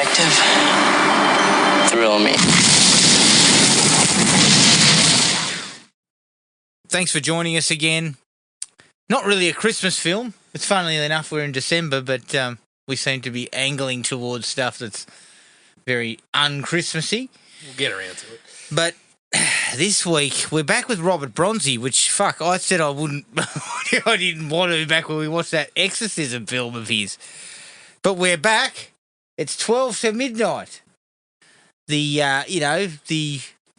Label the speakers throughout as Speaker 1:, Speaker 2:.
Speaker 1: detective thrill me.
Speaker 2: Thanks for joining us again. Not really a Christmas film. It's funnily enough we're in December, but we seem to be angling towards stuff that's very un-Christmassy.
Speaker 3: We'll get around to it.
Speaker 2: But this week we're back with Robert Bronzi, which I said I wouldn't. I didn't want to be back when we watched that exorcism film of his. But we're back. It's 12 to midnight. The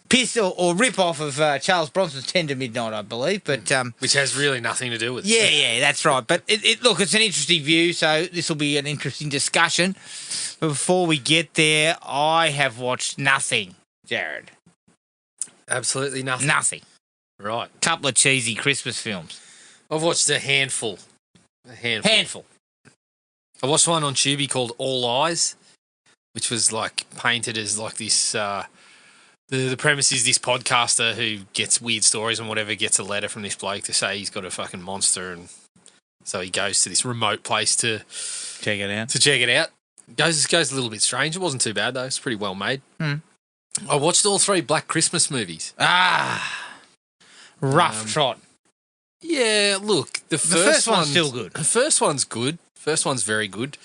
Speaker 2: piss or rip-off of Charles Bronson's 10 to midnight, I believe. But
Speaker 3: which has really nothing to do with it.
Speaker 2: Yeah, that's right. But look, it's an interesting view, so this will be an interesting discussion. But before we get there, I have watched nothing, Jared.
Speaker 3: Absolutely nothing.
Speaker 2: Nothing.
Speaker 3: Right.
Speaker 2: Couple of cheesy Christmas films.
Speaker 3: I've watched a handful.
Speaker 2: Handful.
Speaker 3: I watched one on Tubi called All Eyes, which was like painted as like this. The premise is this podcaster who gets weird stories and whatever gets a letter from this bloke to say he's got a fucking monster, and so he goes to this remote place to
Speaker 2: check it out.
Speaker 3: Goes a little bit strange. It wasn't too bad though. It's pretty well made.
Speaker 2: Mm.
Speaker 3: I watched all 3 Black Christmas movies.
Speaker 2: Rough trot.
Speaker 3: Yeah, look, the first
Speaker 2: one's still good.
Speaker 3: The first one's good. First one's very good.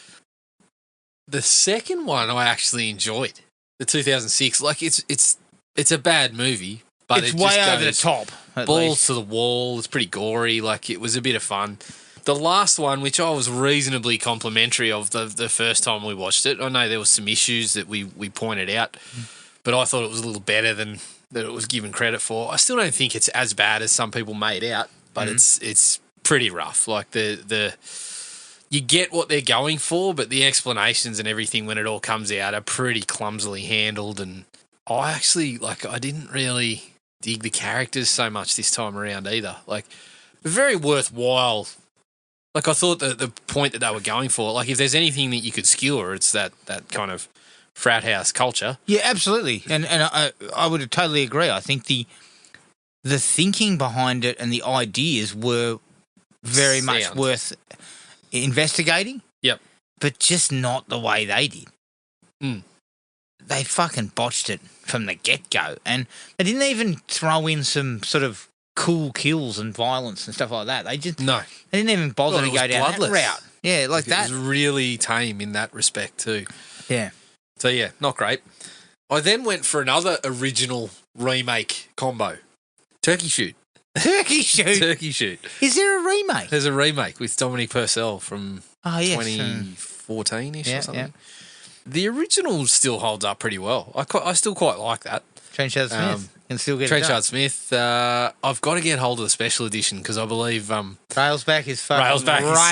Speaker 3: The second one I actually enjoyed. The 2006, like it's a bad movie, but
Speaker 2: it's
Speaker 3: it
Speaker 2: way
Speaker 3: just
Speaker 2: over the
Speaker 3: goes
Speaker 2: top.
Speaker 3: Balls to the wall. It's pretty gory. Like it was a bit of fun. The last one, which I was reasonably complimentary of the first time we watched it, I know there was some issues that we pointed out, but I thought it was a little better than that it was given credit for. I still don't think it's as bad as some people made out, but it's pretty rough. Like the you get what they're going for, but the explanations and everything when it all comes out are pretty clumsily handled. And I actually I didn't really dig the characters so much this time around either. Like very worthwhile. Like I thought the point that they were going for, like if there's anything that you could skewer, it's that kind of frat house culture.
Speaker 2: Yeah, absolutely, and I would totally agree. I think the thinking behind it and the ideas were very much worth investigating.
Speaker 3: Yep,
Speaker 2: but just not the way they did. They fucking botched it from the get-go, and they didn't even throw in some sort of cool kills and violence and stuff like that. They didn't even bother to go down that route. Yeah, like that.
Speaker 3: It was really tame in that respect too.
Speaker 2: Yeah.
Speaker 3: So yeah, not great. I then went for another original remake combo. Turkey Shoot.
Speaker 2: Turkey Shoot. Is there a remake?
Speaker 3: There's a remake with Dominic Purcell from 2014-ish or something. Yeah. The original still holds up pretty well. I still quite like that.
Speaker 2: Trenchard Smith can still get
Speaker 3: Trenchard Smith. I've got to get hold of the special edition because I believe
Speaker 2: Railsback is fucking
Speaker 3: is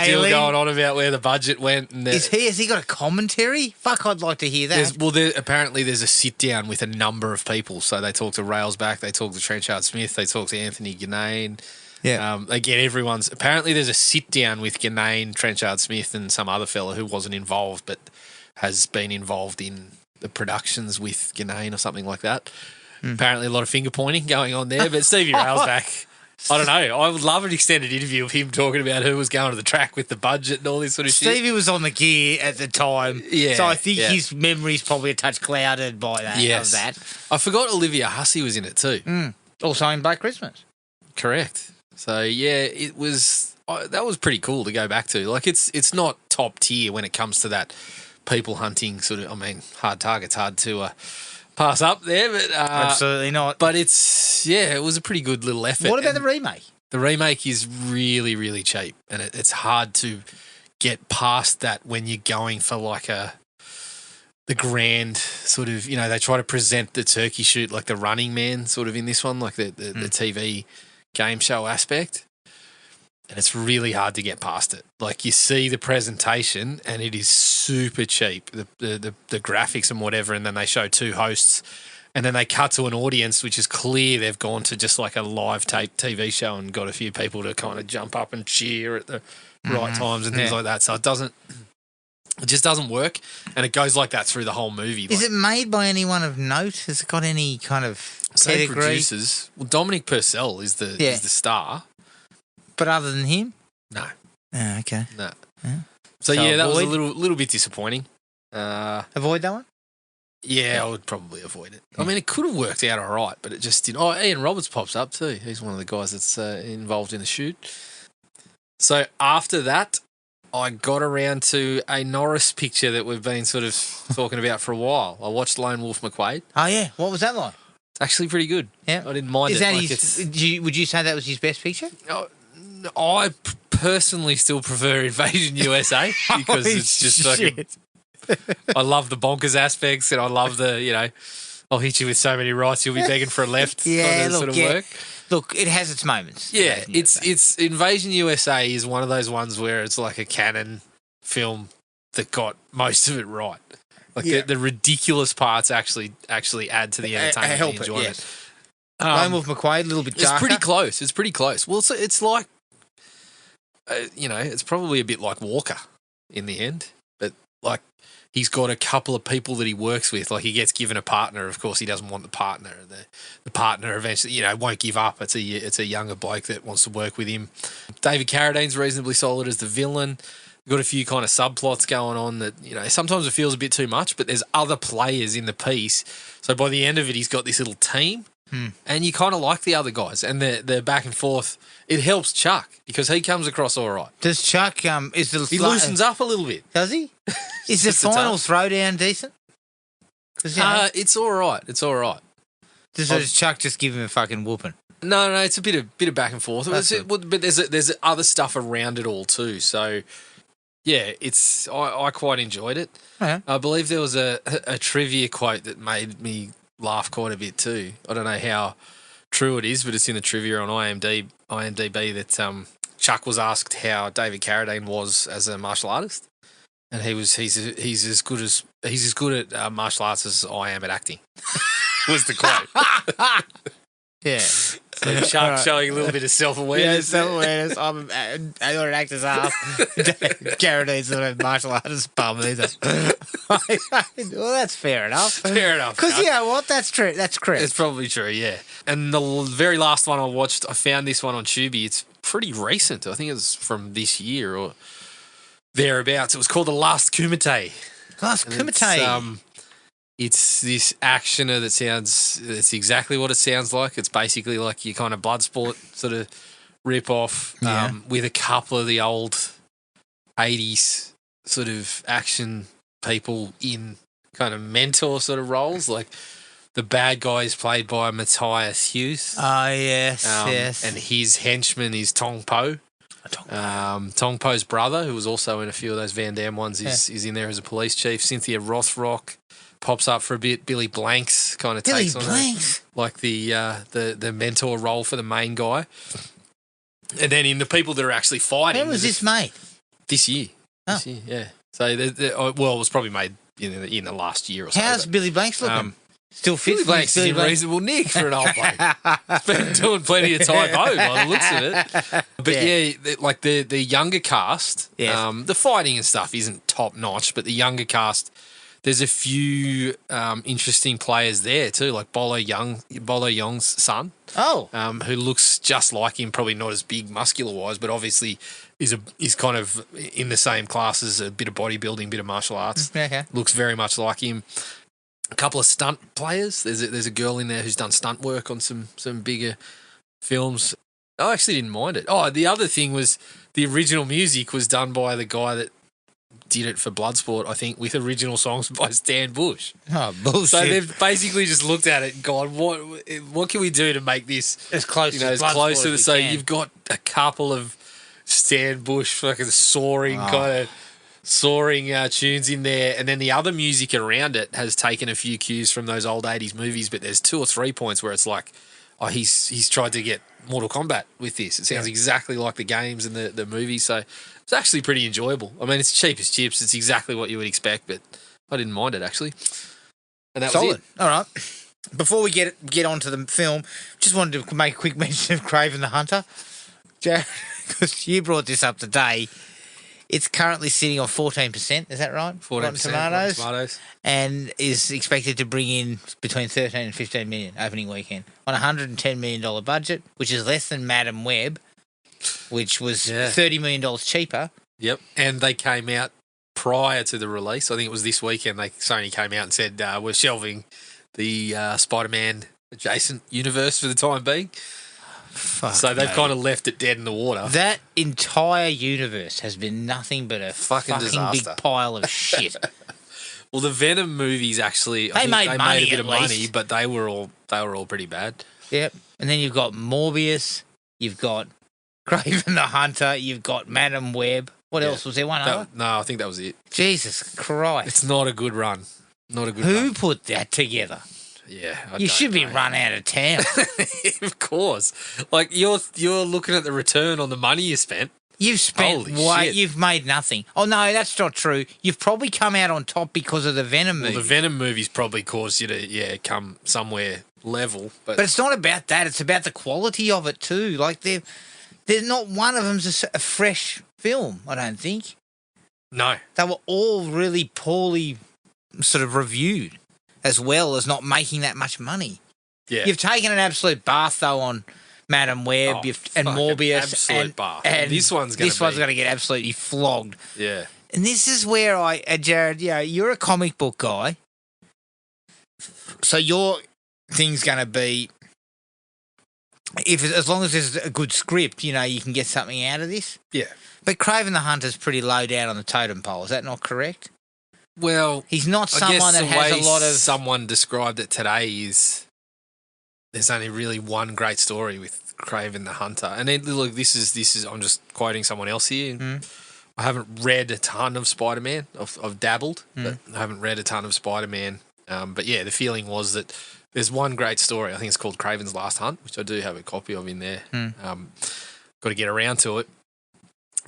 Speaker 3: still going on about where the budget went. And
Speaker 2: has he got a commentary? Fuck, I'd like to hear that.
Speaker 3: Apparently there's a sit down with a number of people. So they talk to Railsback, they talk to Trenchard Smith, they talk to Anthony Ganane.
Speaker 2: Yeah.
Speaker 3: They get everyone's. Apparently there's a sit down with Ganane, Trenchard Smith, and some other fella who wasn't involved but has been involved in the productions with Ganane or something like that. Apparently a lot of finger pointing going on there, but Stevie Railsback, I don't know. I would love an extended interview of him talking about who was going to the track with the budget and all this sort of shit.
Speaker 2: Stevie was on the gear at the time, so I think his memory's probably a touch clouded by that.
Speaker 3: Yes.
Speaker 2: Of that.
Speaker 3: I forgot Olivia Hussey was in it too.
Speaker 2: Also in Black Christmas. Correct.
Speaker 3: So yeah, it was that was pretty cool to go back to. Like it's not top tier when it comes to that people hunting sort of. I mean, hard target's hard to pass up there, but
Speaker 2: absolutely not.
Speaker 3: But it was a pretty good little effort.
Speaker 2: What about the remake?
Speaker 3: The remake is really, really cheap, and it's hard to get past that when you're going for like the grand sort of, they try to present the Turkey Shoot like the Running Man sort of in this one, like the TV game show aspect. And it's really hard to get past it. Like you see the presentation and it is super cheap, the graphics and whatever, and then they show 2 hosts and then they cut to an audience which is clear they've gone to just like a live tape TV show and got a few people to kind of jump up and cheer at the right times and things like that. So it just doesn't work, and it goes like that through the whole movie.
Speaker 2: Is it made by anyone of note? Has it got any kind of pedigree?
Speaker 3: Producers. Well, Dominic Purcell is the star.
Speaker 2: But other than him?
Speaker 3: No.
Speaker 2: Oh, okay.
Speaker 3: No. Yeah. So yeah, that was a little bit disappointing.
Speaker 2: Avoid that one?
Speaker 3: Yeah, I would probably avoid it. I mean, it could have worked out all right, but it just didn't. Oh, Ian Roberts pops up too. He's one of the guys that's involved in the shoot. So after that, I got around to a Norris picture that we've been sort of talking about for a while. I watched Lone Wolf McQuade.
Speaker 2: Oh, yeah. What was that like?
Speaker 3: It's actually pretty good.
Speaker 2: Yeah.
Speaker 3: I didn't mind
Speaker 2: Is
Speaker 3: it.
Speaker 2: that
Speaker 3: Like
Speaker 2: would you say that was his best picture?
Speaker 3: I personally still prefer Invasion USA because it's just fucking... I love the bonkers aspects and I love the, I'll hit you with so many rights you'll be begging for a left sort of work.
Speaker 2: Look, it has its moments.
Speaker 3: Yeah, it's Invasion USA is one of those ones where it's like a canon film that got most of it right. Like the ridiculous parts actually add to the entertainment and enjoyment.
Speaker 2: Yes. Lone Wolf McQuade, a little bit darker.
Speaker 3: It's pretty close. Well, it's like, it's probably a bit like Walker in the end, but like he's got a couple of people that he works with. Like he gets given a partner. Of course, he doesn't want the partner. The partner eventually, won't give up. It's a younger bloke that wants to work with him. David Carradine's reasonably solid as the villain. We've got a few kind of subplots going on that, sometimes it feels a bit too much, but there's other players in the piece. So by the end of it, he's got this little team. And you kind of like the other guys, and they're back and forth. It helps Chuck because he comes across all right.
Speaker 2: Does Chuck he
Speaker 3: loosens up a little bit?
Speaker 2: Does he? Is the final throwdown decent?
Speaker 3: It's all right. It's all right.
Speaker 2: Does Chuck just give him a fucking whooping?
Speaker 3: No, it's a bit of back and forth. But there's other stuff around it all too. So yeah, I quite enjoyed it.
Speaker 2: Yeah.
Speaker 3: I believe there was a trivia quote that made me laugh quite a bit too. I don't know how true it is, but it's in the trivia on IMDb that Chuck was asked how David Carradine was as a martial artist, and he's as good at martial arts as I am at acting. Was the quote.
Speaker 2: Yeah.
Speaker 3: So Chuck showing a little bit of self-awareness.
Speaker 2: Yeah, self-awareness. I'm an actor's ass. Carradine's not a martial artist bum either. Well, that's fair enough.
Speaker 3: Fair enough.
Speaker 2: Because, what? That's true. That's correct.
Speaker 3: It's probably true, yeah. And the very last one I watched, I found this one on Tubi. It's pretty recent. I think it's from this year or thereabouts. It was called The Last Kumite.
Speaker 2: Last Kumite.
Speaker 3: It's this actioner it's exactly what it sounds like. It's basically like your kind of Bloodsport sort of rip-off with a couple of the old 80s sort of action people in kind of mentor sort of roles. Like the bad guy is played by Matthias Hughes.
Speaker 2: Oh, yes, yes.
Speaker 3: And his henchman is Tong Po. Tong Po's brother, who was also in a few of those Van Damme ones, is in there as a police chief. Cynthia Rothrock pops up for a bit. Billy Blanks kind of takes on the mentor role for the main guy. And then in the people that are actually fighting...
Speaker 2: When was this made?
Speaker 3: This year.
Speaker 2: Oh.
Speaker 3: This year, yeah. So, it was probably made in the last year or so.
Speaker 2: How's Billy Blanks looking? Still fit?
Speaker 3: Billy Blanks is in reasonable nick for an old bloke. He's been doing plenty of Typo by the looks of it. But like the younger cast, the fighting and stuff isn't top notch, but the younger cast... There's a few interesting players there too, like Bolo Young's son.
Speaker 2: Oh,
Speaker 3: who looks just like him, probably not as big muscular wise, but obviously is kind of in the same class as a bit of bodybuilding, bit of martial arts.
Speaker 2: Okay.
Speaker 3: Looks very much like him. A couple of stunt players. There's a girl in there who's done stunt work on some bigger films. I actually didn't mind it. Oh, the other thing was the original music was done by the guy that did it for Bloodsport, I think, with original songs by Stan Bush.
Speaker 2: Oh, bullshit.
Speaker 3: So they've basically just looked at it and gone, what can we do to make this
Speaker 2: as close to
Speaker 3: Bloodsport as so you've got a couple of Stan Bush fucking soaring tunes in there, and then the other music around it has taken a few cues from those old 80s movies, but there's 2 or 3 points where it's like, he's tried to get Mortal Kombat with this. It sounds exactly like the games and the movies, so it's actually pretty enjoyable. I mean, it's cheap as chips. It's exactly what you would expect, but I didn't mind it, actually. And that was it.
Speaker 2: All right. Before we get onto the film, just wanted to make a quick mention of Craven the Hunter. Jared, because you brought this up today. It's currently sitting on 14%, is that right?
Speaker 3: 14%
Speaker 2: Rotten
Speaker 3: Tomatoes.
Speaker 2: And is expected to bring in between 13 and 15 million opening weekend on a $110 million budget, which is less than Madam Web, which was $30 million cheaper.
Speaker 3: Yep. And they came out prior to the release. I think it was this weekend. Sony came out and said we're shelving the Spider-Man adjacent universe for the time being.
Speaker 2: Fuck
Speaker 3: So they've
Speaker 2: no.
Speaker 3: kind of left it dead in the water.
Speaker 2: That entire universe has been nothing but a
Speaker 3: Fucking disaster.
Speaker 2: big pile of shit.
Speaker 3: Well, the Venom movies actually, I think
Speaker 2: made money
Speaker 3: made a bit
Speaker 2: at
Speaker 3: of money,
Speaker 2: least.
Speaker 3: but they were all pretty bad.
Speaker 2: Yep. And then you've got Morbius, you've got Kraven the Hunter, you've got Madam Web. What else was there? One other?
Speaker 3: No, I think that was it.
Speaker 2: Jesus Christ.
Speaker 3: It's not a good run. Not a good
Speaker 2: Who
Speaker 3: run.
Speaker 2: put that together?
Speaker 3: Yeah,
Speaker 2: You should be run out of town.
Speaker 3: Of course. Like you're looking at the return on the money you spent.
Speaker 2: You've spent
Speaker 3: Holy shit.
Speaker 2: you've made nothing. Oh no, that's not true. You've probably come out on top because of the Venom movie.
Speaker 3: Well, the Venom movies probably caused you to come somewhere level,
Speaker 2: But it's not about that. It's about the quality of it too. Like there's not one of them's a fresh film. I don't think
Speaker 3: no.
Speaker 2: they were all really poorly sort of reviewed, as well as not making that much money.
Speaker 3: Yeah.
Speaker 2: You've taken an absolute bath though on Madam Web and
Speaker 3: fucking
Speaker 2: Morbius,
Speaker 3: absolute bath.
Speaker 2: and
Speaker 3: This one's going
Speaker 2: to get absolutely flogged.
Speaker 3: Yeah.
Speaker 2: And this is where Jared, you're a comic book guy, so your thing's going to be, as long as there's a good script, you can get something out of this.
Speaker 3: Yeah.
Speaker 2: But Kraven the Hunter's pretty low down on the totem pole. Is that not correct?
Speaker 3: Well,
Speaker 2: He's not
Speaker 3: I
Speaker 2: someone
Speaker 3: guess
Speaker 2: that
Speaker 3: the
Speaker 2: has
Speaker 3: way
Speaker 2: a lot of.
Speaker 3: someone described it today is there's only really one great story with Kraven the Hunter. And then, look, this is I'm just quoting someone else here. I haven't read a ton of Spider-Man. I've dabbled, but I haven't read a ton of Spider-Man. But yeah, the feeling was that there's one great story. I think it's called Kraven's Last Hunt, which I do have a copy of in there. Got to get around to it.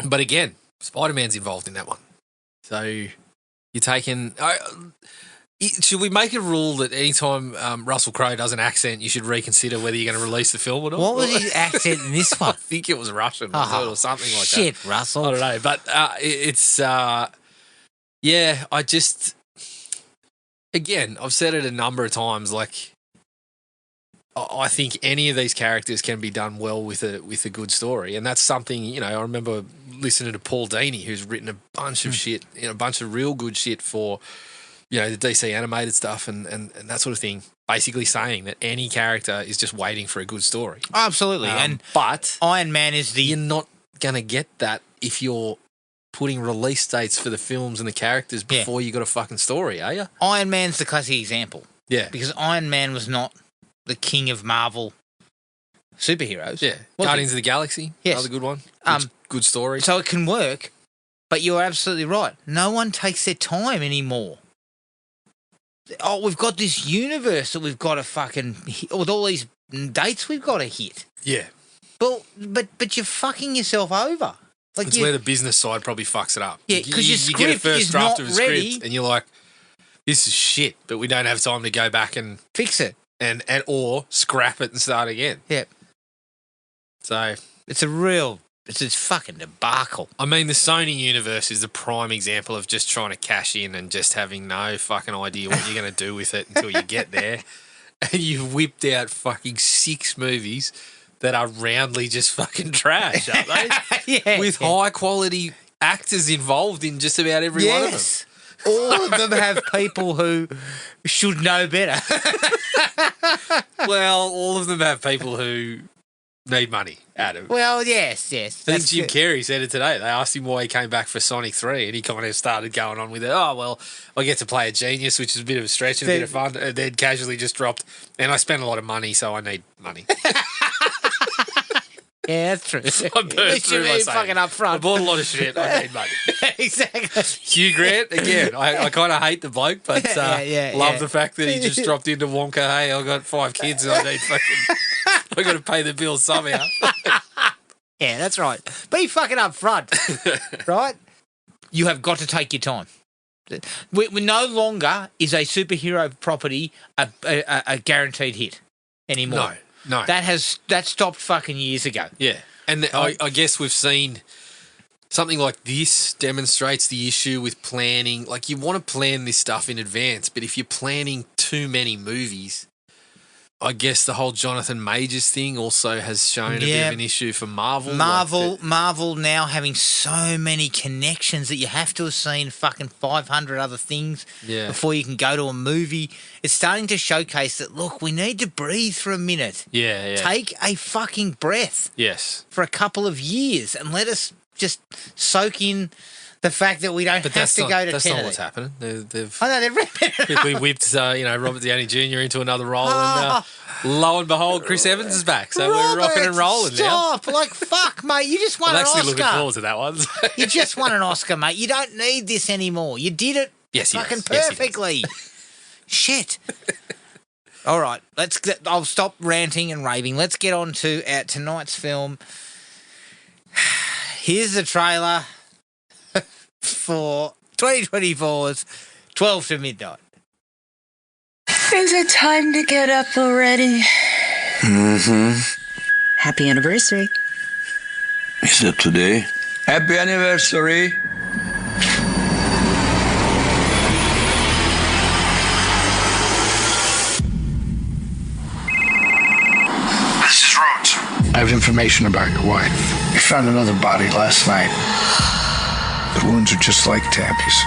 Speaker 3: But again, Spider-Man's involved in that one. So you're taking... should we make a rule that anytime Russell Crowe does an accent, you should reconsider whether you're going to release the film or not?
Speaker 2: What was his accent in this
Speaker 3: I
Speaker 2: one?
Speaker 3: think it was Russian or something like that.
Speaker 2: Shit, Russell.
Speaker 3: I don't know, but it's yeah. I just again, I've said it a number of times. Like, I think any of these characters can be done well with a good story, and that's something I remember listening to Paul Dini, who's written a bunch of shit, a bunch of real good shit for the DC animated stuff and that sort of thing. Basically saying that any character is just waiting for a good story.
Speaker 2: Absolutely,
Speaker 3: But
Speaker 2: Iron Man is
Speaker 3: you're not going to get that if you're putting release dates for the films and the characters before you got a fucking story, are you?
Speaker 2: Iron Man's the classic example.
Speaker 3: Yeah.
Speaker 2: Because Iron Man was not the king of Marvel superheroes.
Speaker 3: Yeah.
Speaker 2: Was
Speaker 3: Guardians of the Galaxy,
Speaker 2: Yes.
Speaker 3: another good one. Good story.
Speaker 2: So it can work, but you're absolutely right. No one takes their time anymore. Oh, we've got this universe that we've got to fucking hit, with all these dates we've got to hit.
Speaker 3: Yeah.
Speaker 2: But you're fucking yourself over. Like
Speaker 3: It's where the business side probably fucks it up.
Speaker 2: Yeah, because your
Speaker 3: you get a
Speaker 2: script
Speaker 3: first
Speaker 2: is
Speaker 3: draft
Speaker 2: not
Speaker 3: of a
Speaker 2: ready.
Speaker 3: script and you're like, this is shit, but we don't have time to go back and
Speaker 2: fix it.
Speaker 3: and or scrap it and start again.
Speaker 2: Yeah.
Speaker 3: So
Speaker 2: It's a fucking debacle.
Speaker 3: I mean, the Sony universe is the prime example of just trying to cash in and just having no fucking idea what you're going to do with it until you get there. And you've whipped out fucking 6 movies that are roundly just fucking trash, aren't they?
Speaker 2: Yeah.
Speaker 3: With high quality actors involved in just about every one of them.
Speaker 2: All of them have people who should know better.
Speaker 3: Well, all of them have people who need money, Adam.
Speaker 2: Well, yes.
Speaker 3: I think Jim Carrey said it today. They asked him why he came back for Sonic 3 and he kind of started going on with it. Oh, well, I get to play a genius, which is a bit of a stretch and a bit of fun. And then casually just dropped, and I spent a lot of money, so I need money.
Speaker 2: Yeah, that's true.
Speaker 3: I burst through my
Speaker 2: fucking
Speaker 3: savings.
Speaker 2: up front.
Speaker 3: I bought a lot of shit. I need money.
Speaker 2: Exactly.
Speaker 3: Hugh Grant, again, I kind of hate the bloke, but love the fact that he just dropped into Wonka. Hey, I got 5 kids and I need fucking... I got to pay the bills somehow.
Speaker 2: Yeah, that's right. Be fucking up front, right? You have got to take your time. We no longer is a superhero property a guaranteed hit anymore.
Speaker 3: No.
Speaker 2: That stopped fucking years ago.
Speaker 3: Yeah. And I guess we've seen something like this demonstrates the issue with planning. Like, you want to plan this stuff in advance, but if you're planning too many movies, I guess the whole Jonathan Majors thing also has shown a bit of an issue for Marvel.
Speaker 2: Marvel now having so many connections that you have to have seen fucking 500 other things before you can go to a movie. It's starting to showcase that, look, we need to breathe for a minute.
Speaker 3: Yeah.
Speaker 2: Take a fucking breath.
Speaker 3: Yes.
Speaker 2: For a couple of years and let us just soak in the fact that we don't have to go to
Speaker 3: That's
Speaker 2: 10
Speaker 3: not
Speaker 2: of
Speaker 3: what's
Speaker 2: them.
Speaker 3: happening. They've
Speaker 2: I know, they're ripping it
Speaker 3: quickly whipped, Robert Downey Jr. into another role, and lo and behold, Chris Evans is back. So we're rocking and rolling now.
Speaker 2: Stop! Like, fuck, mate, you just won an Oscar.
Speaker 3: I'm actually looking forward to that one.
Speaker 2: You just won an Oscar, mate. You don't need this anymore. You did it fucking perfectly. Shit. All right, I'll stop ranting and raving. Let's get on to tonight's film. Here's the trailer for 2024's 12 to Midnight.
Speaker 4: Is it time to get up already?
Speaker 5: Mm-hmm.
Speaker 4: Happy anniversary.
Speaker 5: Is it today? Happy anniversary.
Speaker 6: This is Rhodes. I have information about your wife. We found another body last night. The wounds are just like Tammy's.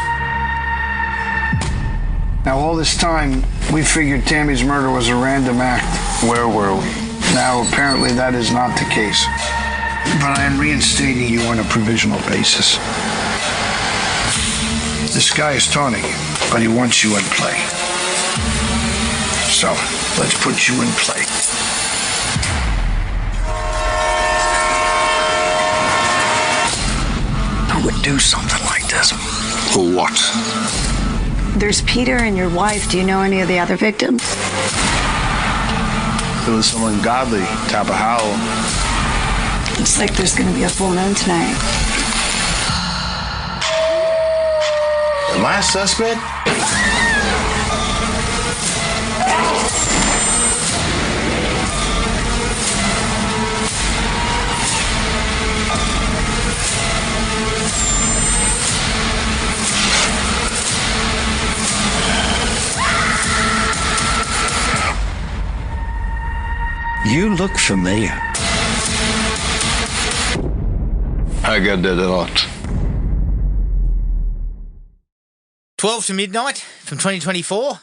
Speaker 6: Now, all this time, we figured Tammy's murder was a random act. Where were we? Now, apparently, that is not the case. But I am reinstating you on a provisional basis. This guy is taunting you, but he wants you in play. So, let's put you in play. Who would do something like this? Who what?
Speaker 4: There's Peter and your wife. Do you know any of the other victims?
Speaker 6: It was someone godly, top of Howell.
Speaker 4: Looks like there's going to be a full moon tonight.
Speaker 6: Am I a suspect?
Speaker 5: You look familiar. I get that a lot.
Speaker 2: 12 to Midnight from 2024.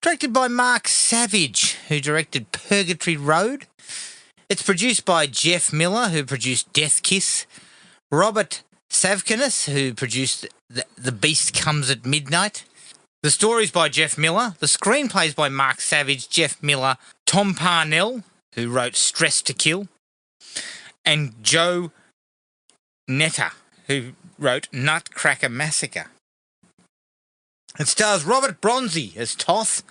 Speaker 2: Directed by Mark Savage, who directed Purgatory Road. It's produced by Jeff Miller, who produced Death Kiss. Robert Savkinis, who produced The Beast Comes at Midnight. The story's by Jeff Miller. The screenplay's by Mark Savage, Jeff Miller, Tom Parnell, who wrote Stress to Kill, and Joe Netta, who wrote Nutcracker Massacre. It stars Robert Bronzi as Toth,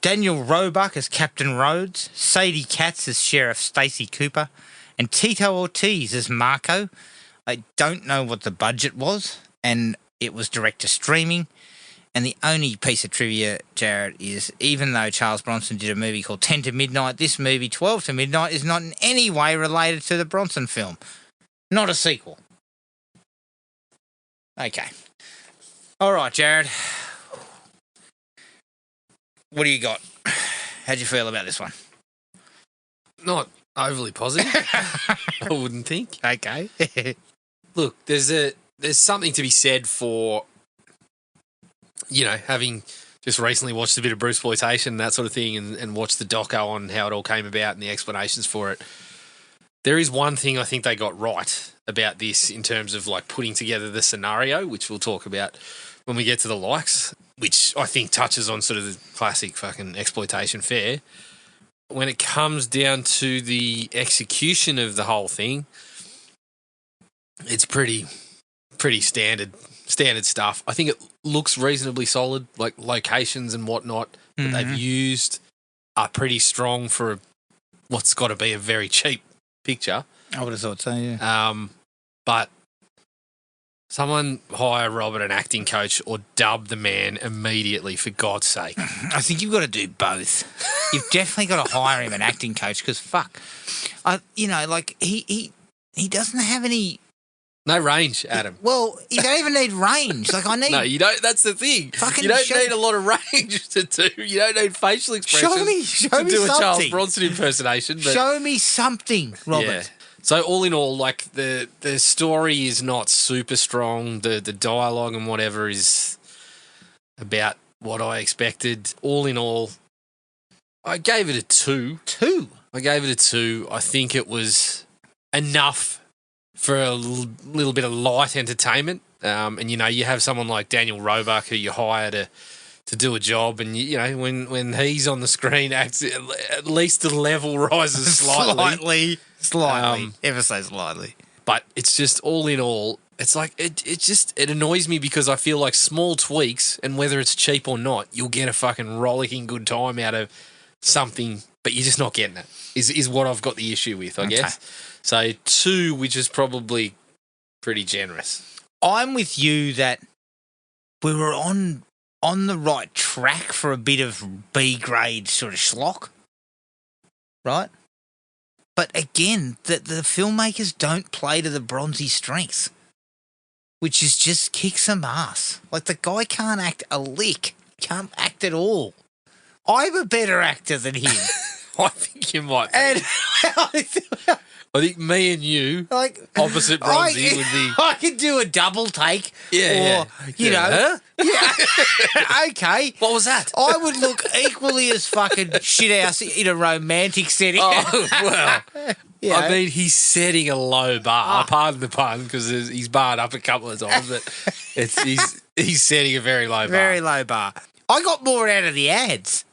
Speaker 2: Daniel Roebuck as Captain Rhodes, Sadie Katz as Sheriff Stacey Cooper, and Tito Ortiz as Marco. I don't know what the budget was, and it was direct to streaming. And the only piece of trivia, Jared, is even though Charles Bronson did a movie called 10 to Midnight, this movie, 12 to Midnight, is not in any way related to the Bronson film. Not a sequel. Okay. All right, Jared. What do you got? How'd you feel about this one?
Speaker 3: Not overly positive, I wouldn't think.
Speaker 2: Okay.
Speaker 3: Look, there's something to be said for, having just recently watched a bit of Bruceploitation and that sort of thing and watched the doco on how it all came about and the explanations for it. There is one thing I think they got right about this in terms of like putting together the scenario, which we'll talk about when we get to the likes, which I think touches on sort of the classic fucking exploitation fare. When it comes down to the execution of the whole thing, it's pretty standard stuff. I think it looks reasonably solid, like locations and whatnot that they've used are pretty strong for what's got to be a very cheap picture.
Speaker 2: I would have thought so, yeah.
Speaker 3: But someone hire Robert an acting coach or dub the man immediately, for God's sake.
Speaker 2: I think you've got to do both. You've definitely got to hire him an acting coach because fuck, he doesn't have any
Speaker 3: No range, Adam.
Speaker 2: Well, you don't even need range. Like, I need...
Speaker 3: No, you don't. That's the thing.
Speaker 2: Fucking
Speaker 3: you don't need a lot of range to do. You don't need facial expressions
Speaker 2: Show
Speaker 3: to
Speaker 2: me
Speaker 3: do a Charles
Speaker 2: something.
Speaker 3: Bronson impersonation. But
Speaker 2: Show me something, Robert.
Speaker 3: yeah. So all in all, like the story is not super strong. The dialogue and whatever is about what I expected. All in all, I gave it a 2.
Speaker 2: 2?
Speaker 3: I gave it a 2. I think it was enough for a little bit of light entertainment. And, you know, you have someone like Daniel Roebuck who you hire to do a job, and, you know, when he's on the screen, acts, at least the level rises slightly.
Speaker 2: Slightly. Ever so slightly.
Speaker 3: But it's just, all in all, it's like, it annoys me because I feel like small tweaks, and whether it's cheap or not, you'll get a fucking rollicking good time out of something, but you're just not getting it, is what I've got the issue with, I guess. So 2, which is probably pretty generous.
Speaker 2: I'm with you that we were on the right track for a bit of B-grade sort of schlock, right? But again, the filmmakers don't play to the Bronzi strengths, which is just kick some ass. Like, the guy can't act a lick, can't act at all. I'm a better actor than him.
Speaker 3: I think you might be.
Speaker 2: And
Speaker 3: I think me and you,
Speaker 2: like,
Speaker 3: opposite Bronzi, would be...
Speaker 2: I could do a double take.
Speaker 3: Yeah,
Speaker 2: or, you know.
Speaker 3: Huh?
Speaker 2: Yeah. Okay.
Speaker 3: What was that?
Speaker 2: I would look equally as fucking shithouse in a romantic setting.
Speaker 3: Oh, well.
Speaker 2: You know.
Speaker 3: I mean, he's setting a low bar. Pardon the pun, because he's barred up a couple of times, but he's setting a very low bar.
Speaker 2: Very low bar. I got more out of the ads.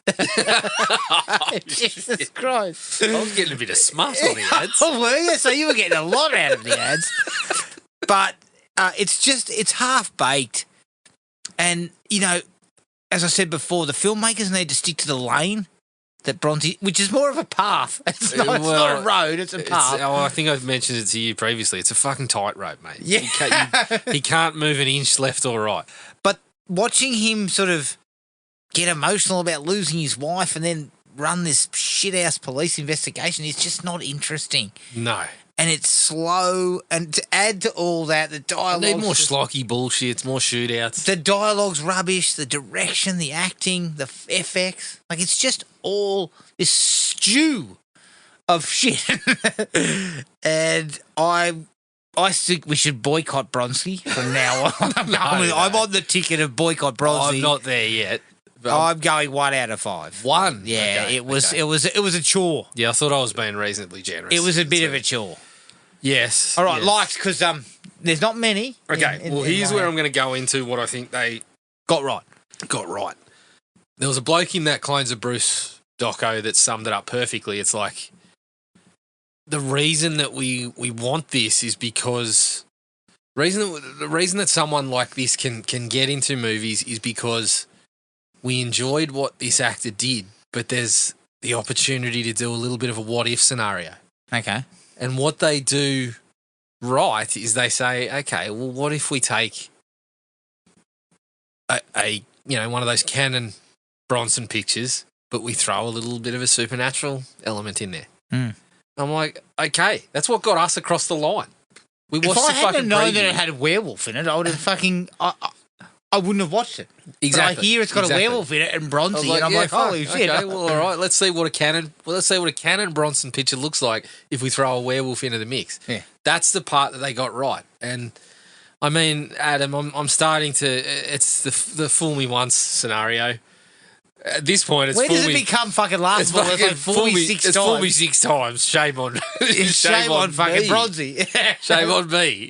Speaker 2: Jesus Christ.
Speaker 3: I was getting a bit of smut on the ads.
Speaker 2: Oh, were you? So you were getting a lot out of the ads. But it's half-baked. And, you know, as I said before, the filmmakers need to stick to the lane that Bronzi, which is more of a path. It's not a road, it's a path.
Speaker 3: I think I've mentioned it to you previously. It's a fucking tightrope, mate.
Speaker 2: Yeah.
Speaker 3: He can't move an inch left or right.
Speaker 2: But watching him sort of get emotional about losing his wife and then run this shit-ass police investigation is just not interesting.
Speaker 3: No.
Speaker 2: And it's slow, and to add to all that, the dialogue...
Speaker 3: I need more schlocky bullshit, more shootouts.
Speaker 2: The dialogue's rubbish, the direction, the acting, the FX. Like, it's just all this stew of shit. And I think we should boycott Bronzi from now on. I'm on the ticket of boycott Bronzi.
Speaker 3: I'm not there yet.
Speaker 2: I'm going 1 out of 5.
Speaker 3: 1?
Speaker 2: Yeah,
Speaker 3: Okay,
Speaker 2: it was a chore.
Speaker 3: Yeah, I thought I was being reasonably generous.
Speaker 2: It was a bit of a chore.
Speaker 3: Yes.
Speaker 2: All right,
Speaker 3: yes.
Speaker 2: likes, because there's not many.
Speaker 3: Okay, here's
Speaker 2: my
Speaker 3: where I'm going to go into what I think they
Speaker 2: got right.
Speaker 3: There was a bloke in that Clones of Bruce doco that summed it up perfectly. It's like, the reason that we want this is because the reason that someone like this can get into movies is because we enjoyed what this actor did, but there's the opportunity to do a little bit of a what-if scenario.
Speaker 2: Okay.
Speaker 3: And what they do right is they say, okay, well, what if we take a one of those Canon Bronson pictures, but we throw a little bit of a supernatural element in there.
Speaker 2: Mm.
Speaker 3: I'm like, okay, that's what got us across the line. We watched
Speaker 2: if I
Speaker 3: the fucking
Speaker 2: hadn't known
Speaker 3: preview.
Speaker 2: that it had a werewolf in it, I would have fucking... I wouldn't have watched it.
Speaker 3: Exactly.
Speaker 2: But I hear it's got a werewolf in it and Bronzi, and I'm
Speaker 3: yeah,
Speaker 2: like, holy
Speaker 3: fuck,
Speaker 2: shit.
Speaker 3: Okay, well, all right, let's see what a Canon Bronson picture looks like if we throw a werewolf into the mix.
Speaker 2: Yeah.
Speaker 3: That's the part that they got right. And I mean, Adam, I'm starting to. It's the fool me once scenario. At this point, it's
Speaker 2: Where does
Speaker 3: fool
Speaker 2: it
Speaker 3: me.
Speaker 2: become fucking laughable? It's like fool me 6 times.
Speaker 3: It's fool me 6 times. Shame on.
Speaker 2: Shame on fucking
Speaker 3: me.
Speaker 2: Bronzi.
Speaker 3: Shame on me.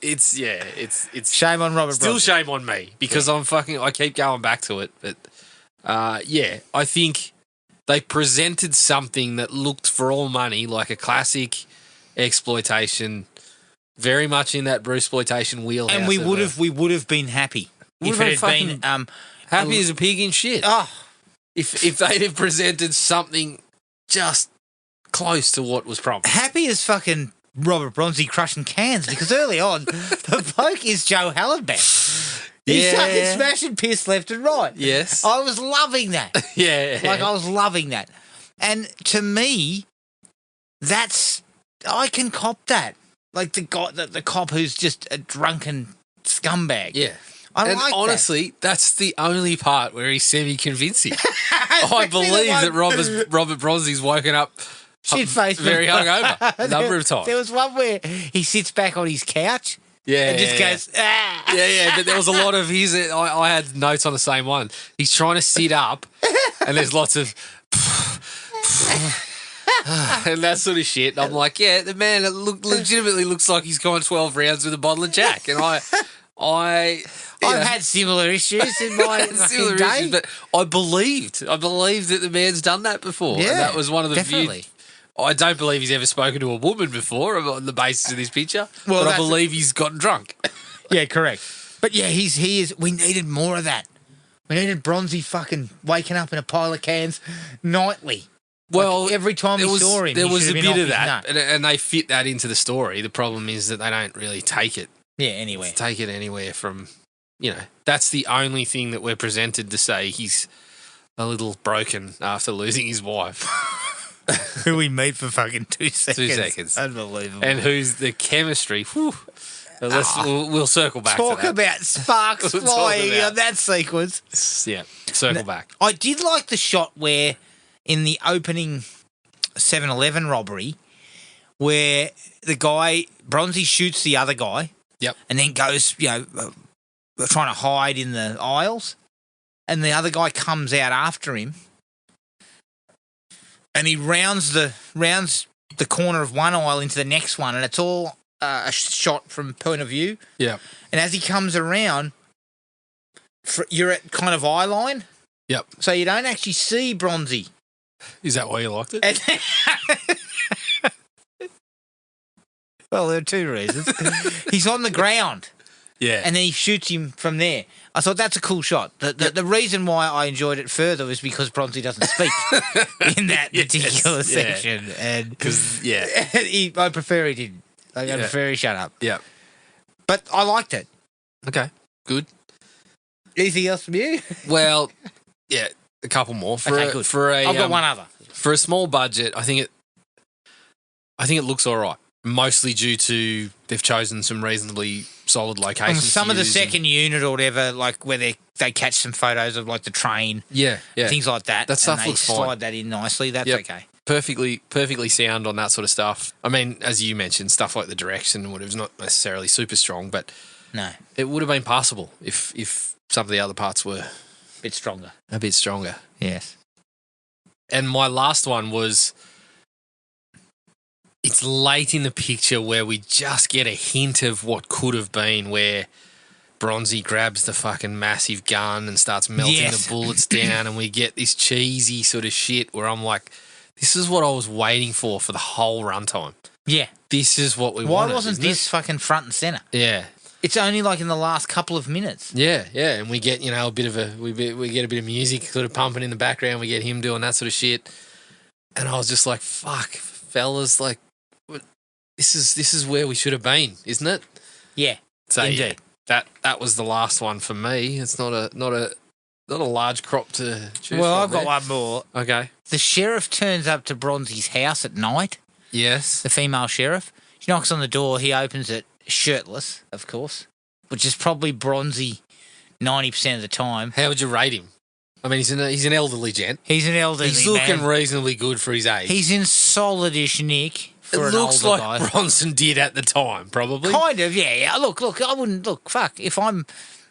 Speaker 3: It's
Speaker 2: shame on Robert
Speaker 3: still
Speaker 2: Bronzi.
Speaker 3: shame on me because I keep going back to it. But I think they presented something that looked for all money like a classic exploitation, very much in that Bruceploitation wheelhouse.
Speaker 2: And we would have been happy if it had been
Speaker 3: happy as a pig in shit.
Speaker 2: Oh,
Speaker 3: if they'd have presented something just close to what was promised.
Speaker 2: happy as fucking Robert Bronzi crushing cans, because early on the bloke is Joe Hallenbeck. He's fucking smashing piss left and right.
Speaker 3: Yes.
Speaker 2: I was loving that.
Speaker 3: Yeah.
Speaker 2: Like, I was loving that. And to me, I can cop that. Like the guy, the cop who's just a drunken scumbag.
Speaker 3: Yeah.
Speaker 2: I
Speaker 3: And
Speaker 2: like
Speaker 3: honestly, that's the only part where he's semi-convincing. I
Speaker 2: Especially the
Speaker 3: believe
Speaker 2: one-
Speaker 3: that Robert Bronzi's woken up
Speaker 2: Shit-faced.
Speaker 3: very hungover a number of times.
Speaker 2: There was one where he sits back on his couch
Speaker 3: Yeah,
Speaker 2: and just
Speaker 3: yeah,
Speaker 2: goes, ah.
Speaker 3: yeah, but there was a lot of his. I had notes on the same one. He's trying to sit up, and there's lots of and that sort of shit. And I'm like, yeah, the man legitimately looks like he's gone 12 rounds with a bottle of Jack, and
Speaker 2: I've had similar issues in my
Speaker 3: similar
Speaker 2: fucking day.
Speaker 3: issues, but I believed that the man's done that before.
Speaker 2: Yeah,
Speaker 3: and that was one of the
Speaker 2: definitely.
Speaker 3: I don't believe he's ever spoken to a woman before on the basis of this picture.
Speaker 2: Well,
Speaker 3: but I
Speaker 2: that's-
Speaker 3: believe he's gotten drunk.
Speaker 2: Yeah, correct. But yeah, he is. We needed more of that. We needed Bronzi fucking waking up in a pile of cans nightly.
Speaker 3: Well,
Speaker 2: Like, every time we saw him,
Speaker 3: there
Speaker 2: he
Speaker 3: was
Speaker 2: should
Speaker 3: a
Speaker 2: have been
Speaker 3: bit of
Speaker 2: off his
Speaker 3: that,
Speaker 2: nut.
Speaker 3: and they fit that into the story. The problem is that they don't really take it
Speaker 2: Yeah,
Speaker 3: anywhere from, that's the only thing that we're presented to say he's a little broken after losing his wife.
Speaker 2: Who we meet for fucking 2 seconds.
Speaker 3: 2 seconds.
Speaker 2: Unbelievable.
Speaker 3: And who's the chemistry. Whew. We'll circle back
Speaker 2: Talk
Speaker 3: to that.
Speaker 2: about sparks
Speaker 3: We'll talk
Speaker 2: flying
Speaker 3: about-
Speaker 2: on that sequence.
Speaker 3: Yeah, circle back.
Speaker 2: I did like the shot where in the opening 7-Eleven robbery where the guy, Bronzi, shoots the other guy.
Speaker 3: Yep.
Speaker 2: And then goes, trying to hide in the aisles. And the other guy comes out after him. And he rounds the corner of one aisle into the next one. And it's all a shot from point of view.
Speaker 3: Yeah.
Speaker 2: And as he comes around, you're at kind of eye line.
Speaker 3: Yep.
Speaker 2: So you don't actually see Bronzi.
Speaker 3: Is that why you liked it?
Speaker 2: Well, there are two reasons. He's on the ground,
Speaker 3: Yeah.
Speaker 2: and then he shoots him from there. I thought that's a cool shot. The reason why I enjoyed it further was because Bronzi doesn't speak in that particular
Speaker 3: yeah.
Speaker 2: section, and
Speaker 3: Because, yeah.
Speaker 2: I prefer he did. I prefer he shut up.
Speaker 3: Yeah.
Speaker 2: But I liked it.
Speaker 3: Okay. Good.
Speaker 2: Anything else from you?
Speaker 3: Well, yeah, a couple more.
Speaker 2: Okay, good. I've got one other.
Speaker 3: For a small budget, I think it looks all right. Mostly due to they've chosen some reasonably solid locations.
Speaker 2: Some
Speaker 3: to
Speaker 2: of the
Speaker 3: use
Speaker 2: second unit or whatever, like where they catch some photos of like the train,
Speaker 3: yeah,
Speaker 2: things like that.
Speaker 3: That stuff
Speaker 2: and they
Speaker 3: looks fine.
Speaker 2: slide that in nicely. That's
Speaker 3: Yep.
Speaker 2: okay.
Speaker 3: Perfectly sound on that sort of stuff. I mean, as you mentioned, stuff like the direction and whatever's not necessarily super strong, but
Speaker 2: No,
Speaker 3: it would have been passable if some of the other parts were
Speaker 2: a bit stronger.
Speaker 3: a bit stronger.
Speaker 2: Yes.
Speaker 3: And my last one was, it's late in the picture where we just get a hint of what could have been, where Bronzi grabs the fucking massive gun and starts melting
Speaker 2: Yes.
Speaker 3: the bullets down, and we get this cheesy sort of shit where I'm like, this is what I was waiting for the whole runtime.
Speaker 2: Yeah.
Speaker 3: This is what we
Speaker 2: Why
Speaker 3: wanted.
Speaker 2: wasn't
Speaker 3: isn't it?
Speaker 2: this fucking front and center?
Speaker 3: Yeah.
Speaker 2: It's only like in the last couple of minutes.
Speaker 3: Yeah, and we get a bit of we get a bit of music sort of pumping in the background. We get him doing that sort of shit, and I was just like, "Fuck, fellas! Like, this is where we should have been, isn't it?"
Speaker 2: Yeah.
Speaker 3: So
Speaker 2: Indeed.
Speaker 3: yeah, that was the last one for me. It's not a large crop to choose
Speaker 2: Well,
Speaker 3: from
Speaker 2: I've got
Speaker 3: there.
Speaker 2: one more.
Speaker 3: Okay.
Speaker 2: The sheriff turns up to Bronzi's house at night.
Speaker 3: Yes.
Speaker 2: The female sheriff. She knocks on the door. He opens it, shirtless, of course, which is probably Bronzi 90% of the time.
Speaker 3: How would you rate him? I mean, he's an elderly gent.
Speaker 2: He's an elderly
Speaker 3: He's looking
Speaker 2: man.
Speaker 3: reasonably good for his age.
Speaker 2: He's in solidish nick
Speaker 3: it
Speaker 2: for an
Speaker 3: looks
Speaker 2: older
Speaker 3: like
Speaker 2: guy.
Speaker 3: Bronson did at the time, probably.
Speaker 2: Kind of, yeah. Look, I wouldn't look. Fuck, if I'm,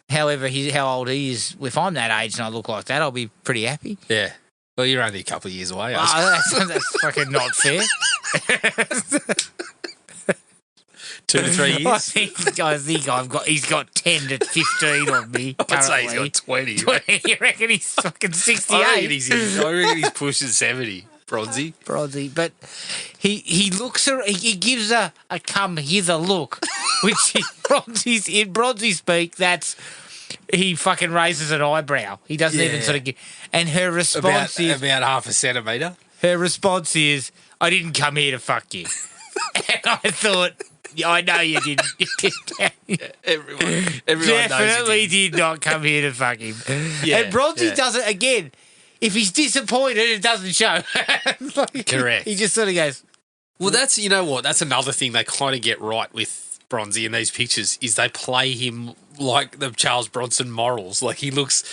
Speaker 2: however, how old he is. If I'm that age and I look like that, I'll be pretty happy.
Speaker 3: Yeah. Well, you're only a couple of years away.
Speaker 2: That's fucking not fair.
Speaker 3: 2 to 3 years.
Speaker 2: I think he's got 10 to 15 on me.
Speaker 3: I'd say he's
Speaker 2: currently.
Speaker 3: got 20.
Speaker 2: 20. You reckon he's fucking 68?
Speaker 3: I reckon he's pushing 70, Bronzy.
Speaker 2: Bronzy, but he looks, he gives a come hither look, which in Bronzy speak, that's, he fucking raises an eyebrow. He doesn't even sort of get, and her response is,
Speaker 3: About half a centimetre.
Speaker 2: her response is, I didn't come here to fuck you. And I thought, I know you didn't.
Speaker 3: Everyone
Speaker 2: Definitely
Speaker 3: knows he
Speaker 2: did not come here to fuck him.
Speaker 3: Yeah,
Speaker 2: And Bronzy
Speaker 3: yeah.
Speaker 2: does it again. If he's disappointed, it doesn't show. Like,
Speaker 3: Correct.
Speaker 2: He just sort of goes,
Speaker 3: Well, that's, you know what, that's another thing they kind of get right with Bronzi in these pictures is they play him like the Charles Bronson morals. Like he looks,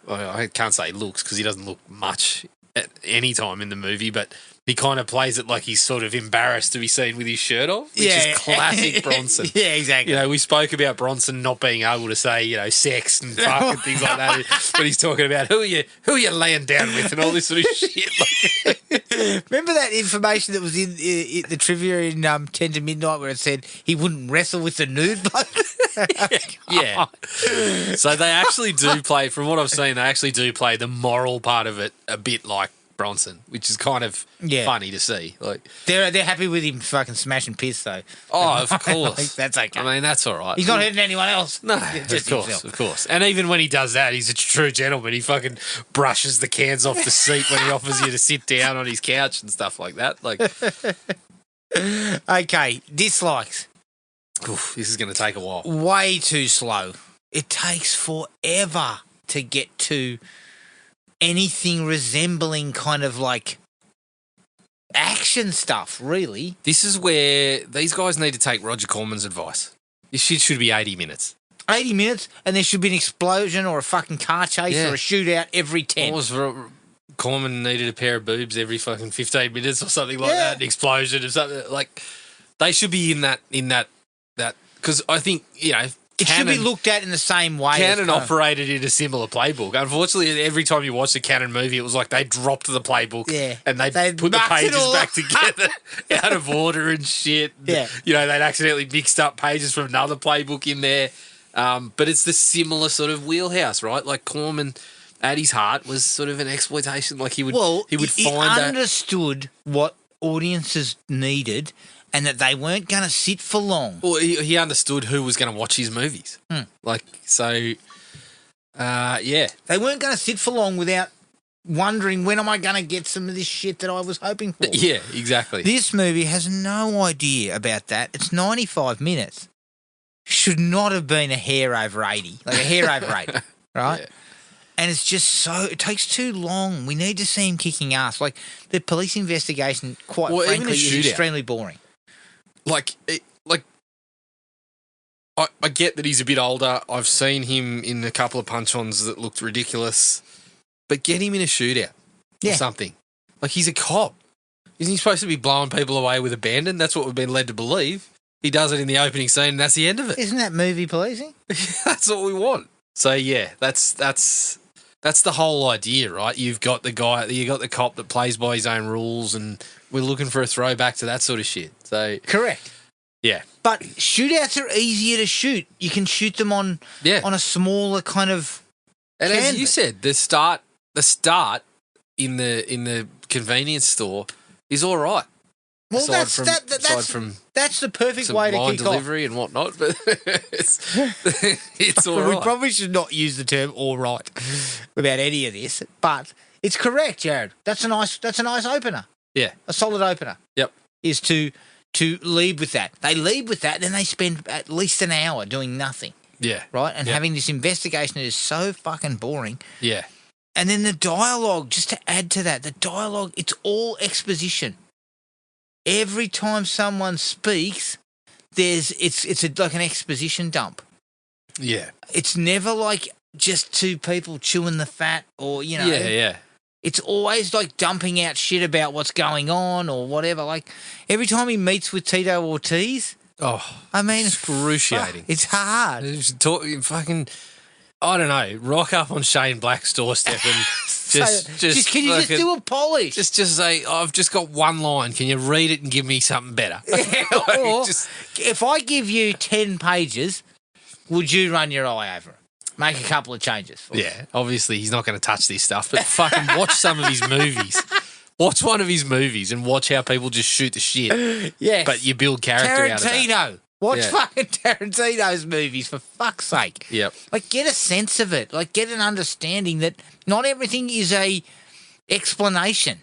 Speaker 3: well, I can't say looks because he doesn't look much at any time in the movie, but he kind of plays it like he's sort of embarrassed to be seen with his shirt off, which is classic Bronson.
Speaker 2: Yeah, exactly.
Speaker 3: You know, we spoke about Bronson not being able to say, you know, sex and fuck and things like that, but he's talking about who are you laying down with and all this sort of shit.
Speaker 2: Remember that information that was in the trivia in 10 to Midnight where it said he wouldn't wrestle with the nude bloke?
Speaker 3: Yeah. So they actually do play, from what I've seen, they actually do play the moral part of it a bit like Bronson, which is kind of funny to see. Like
Speaker 2: they're happy with him fucking smashing piss though.
Speaker 3: Oh, of course.
Speaker 2: Like, that's okay.
Speaker 3: I mean, that's all right.
Speaker 2: He's not hurting anyone else.
Speaker 3: No,
Speaker 2: just
Speaker 3: of course. And even when he does that, he's a true gentleman. He fucking brushes the cans off the seat when he offers you to sit down on his couch and stuff like that. Like,
Speaker 2: okay, dislikes.
Speaker 3: Oof, this is going to take a while.
Speaker 2: Way too slow. It takes forever to get to anything resembling kind of like action stuff, really.
Speaker 3: This is where these guys need to take Roger Corman's advice. This shit should be 80 minutes.
Speaker 2: 80 minutes, and there should be an explosion or a fucking car chase or a shootout every 10.
Speaker 3: Corman needed a pair of boobs every fucking 15 minutes or something like that, an explosion or something. Like, they should be in that, because I think, you know,
Speaker 2: it should be looked at in the same way.
Speaker 3: Cannon operated in a similar playbook. Unfortunately, every time you watched a Cannon movie, it was like they dropped the playbook and they put the pages back together out of order and shit.
Speaker 2: Yeah.
Speaker 3: You know, they'd accidentally mixed up pages from another playbook in there. But it's the similar sort of wheelhouse, right? Like Corman, at his heart, was sort of an exploitation. Like he would find that. He
Speaker 2: understood what audiences needed and that they weren't going to sit for long.
Speaker 3: Well, he understood who was going to watch his movies. Like, so, yeah.
Speaker 2: They weren't going to sit for long without wondering, when am I going to get some of this shit that I was hoping for?
Speaker 3: Yeah, exactly.
Speaker 2: This movie has no idea about that. It's 95 minutes. Should not have been a hair over 80. Like a hair over 80, right? Yeah. And it's just it takes too long. We need to see him kicking ass. Like, the police investigation, quite frankly, is extremely boring.
Speaker 3: I get that he's a bit older. I've seen him in a couple of punch-ons that looked ridiculous, but get him in a shootout or something. Like, he's a cop. Isn't he supposed to be blowing people away with abandon? That's what we've been led to believe. He does it in the opening scene, and that's the end of it.
Speaker 2: Isn't that movie policing?
Speaker 3: That's what we want. So yeah, that's the whole idea, right? You've got the cop that plays by his own rules, and we're looking for a throwback to that sort of shit. So
Speaker 2: correct.
Speaker 3: Yeah.
Speaker 2: But shootouts are easier to shoot. You can shoot them on a smaller kind of
Speaker 3: And
Speaker 2: canvas.
Speaker 3: as you said, the start in the convenience store is all right.
Speaker 2: Well, that's the perfect way to
Speaker 3: line
Speaker 2: kick
Speaker 3: delivery and whatnot, but it's all right.
Speaker 2: We probably should not use the term "all right" about any of this, but it's correct, Jared. That's a nice opener.
Speaker 3: Yeah,
Speaker 2: a solid opener.
Speaker 3: Yep,
Speaker 2: is to lead with that. They lead with that, then they spend at least an hour doing nothing.
Speaker 3: Yeah,
Speaker 2: right, and having this investigation that is so fucking boring.
Speaker 3: Yeah,
Speaker 2: and then the dialogue. Just to add to that, the dialogue. It's all exposition. Every time someone speaks, it's like an exposition dump.
Speaker 3: Yeah.
Speaker 2: It's never like just two people chewing the fat or, you know.
Speaker 3: Yeah.
Speaker 2: It's always like dumping out shit about what's going on or whatever. Like every time he meets with Tito Ortiz.
Speaker 3: Oh. I mean, excruciating.
Speaker 2: It's hard.
Speaker 3: Fucking, I don't know, rock up on Shane Black's doorstep and just
Speaker 2: can you just do a polish?
Speaker 3: Just say, I've just got one line. Can you read it and give me something better?
Speaker 2: Or if I give you 10 pages, would you run your eye over it? Make a couple of changes.
Speaker 3: Yeah, obviously he's not going to touch this stuff, but fucking watch some of his movies. Watch one of his movies and watch how people just shoot the shit.
Speaker 2: Yes.
Speaker 3: But you build character out of that.
Speaker 2: Tarantino. Watch fucking Tarantino's movies, for fuck's sake.
Speaker 3: Yep.
Speaker 2: Like, get a sense of it. Like, get an understanding that not everything is a explanation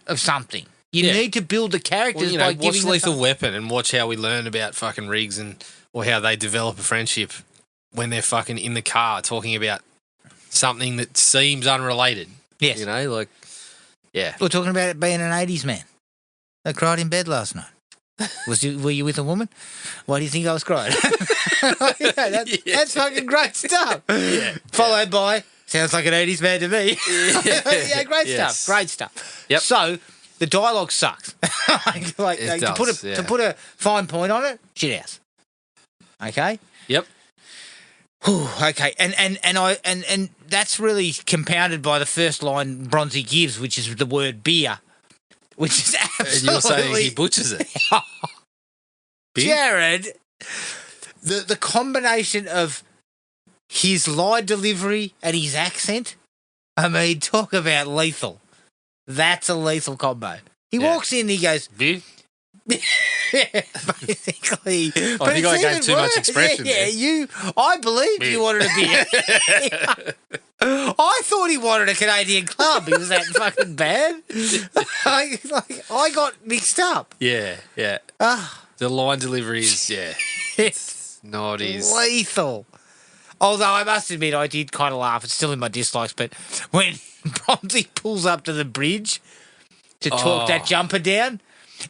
Speaker 2: of something. You need to build the characters by giving
Speaker 3: watch Lethal Weapon and watch how we learn about fucking Riggs or how they develop a friendship when they're fucking in the car talking about something that seems unrelated.
Speaker 2: Yes.
Speaker 3: You know, like, yeah.
Speaker 2: We're talking about it being an 80s man. They cried in bed last night. Were you with a woman? Why do you think I was crying? That's fucking great stuff.
Speaker 3: Yeah.
Speaker 2: Followed by, sounds like an 80s man to me. Yeah, great
Speaker 3: Yes.
Speaker 2: stuff. Great stuff.
Speaker 3: Yep.
Speaker 2: So the dialogue sucks.
Speaker 3: It does,
Speaker 2: to put a fine point on it, shit house. Okay.
Speaker 3: Yep.
Speaker 2: Whew, okay, and that's really compounded by the first line Bronzi gives, which is the word beer, which is absolutely.
Speaker 3: And you're saying he butchers it.
Speaker 2: Jared, the combination of his line delivery and his accent, I mean, talk about lethal. That's a lethal combo. He walks in and he goes,
Speaker 3: Beer?
Speaker 2: yeah, basically.
Speaker 3: I think I gave too much expression there.
Speaker 2: I believed you wanted a beer. I thought he wanted a Canadian club. He was that fucking bad. I got mixed up.
Speaker 3: Yeah. The line delivery is, it's not his.
Speaker 2: Lethal. Although I must admit, I did kind of laugh. It's still in my dislikes, but when Bronzi pulls up to the bridge to talk that jumper down,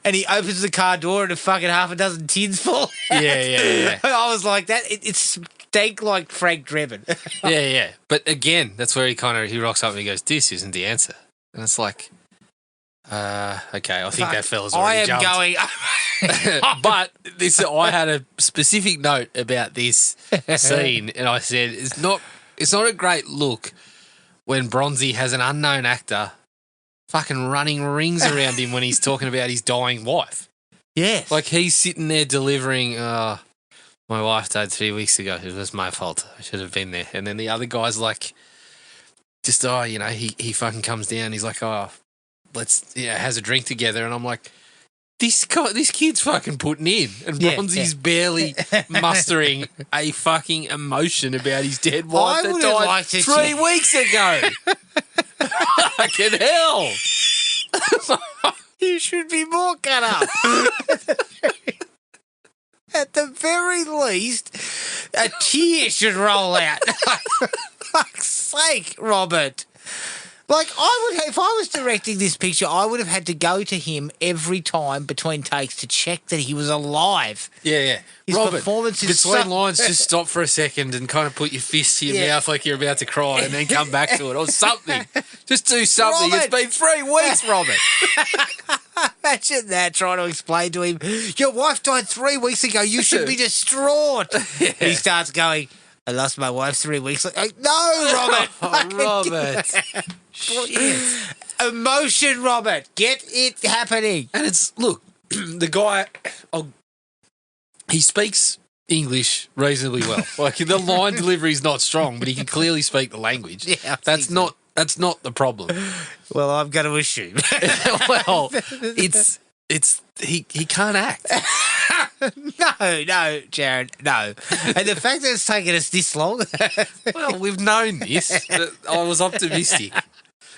Speaker 2: and he opens the car door and a fucking half a dozen tins fall out.
Speaker 3: Yeah.
Speaker 2: I was like, it's stank like Frank Drebin.
Speaker 3: Yeah. But again, that's where he rocks up and he goes, "This isn't the answer." And it's like, okay, I think that fella's already jumped.
Speaker 2: going.
Speaker 3: But I had a specific note about this scene, and I said it's not a great look when Bronzi has an unknown actor fucking running rings around him when he's talking about his dying wife.
Speaker 2: Yes.
Speaker 3: Like he's sitting there delivering, my wife died 3 weeks ago. It was my fault. I should have been there. And then the other guy's like, just, he fucking comes down. He's like, let's, has a drink together. And I'm like, this kid's fucking putting in. And Bronzi's barely mustering a fucking emotion about his dead wife that died 3 weeks ago. Fucking hell.
Speaker 2: You should be more cut up. At the very least, a tear should roll out. For fuck's sake, Robert. Like, if I was directing this picture, I would have had to go to him every time between takes to check that he was alive.
Speaker 3: Yeah.
Speaker 2: His
Speaker 3: Robert,
Speaker 2: performance is
Speaker 3: between lines, just stop for a second and kind of put your fist to your mouth like you're about to cry and then come back to it or something. Just do something.
Speaker 2: Robert.
Speaker 3: It's been 3 weeks, Robert.
Speaker 2: Imagine that, trying to explain to him, your wife died 3 weeks ago. You should be distraught. Yeah. He starts going, I lost my wife 3 weeks ago. No, Robert.
Speaker 3: Robert. Shit.
Speaker 2: Emotion, Robert. Get it happening.
Speaker 3: And look, the guy, he speaks English reasonably well. Like the line delivery is not strong, but he can clearly speak the language. Yeah, that's not the problem.
Speaker 2: Well, I'm going to assume.
Speaker 3: Well, he can't act.
Speaker 2: No, Jared, no. And the fact that it's taken us this long.
Speaker 3: Well, we've known this. I was optimistic.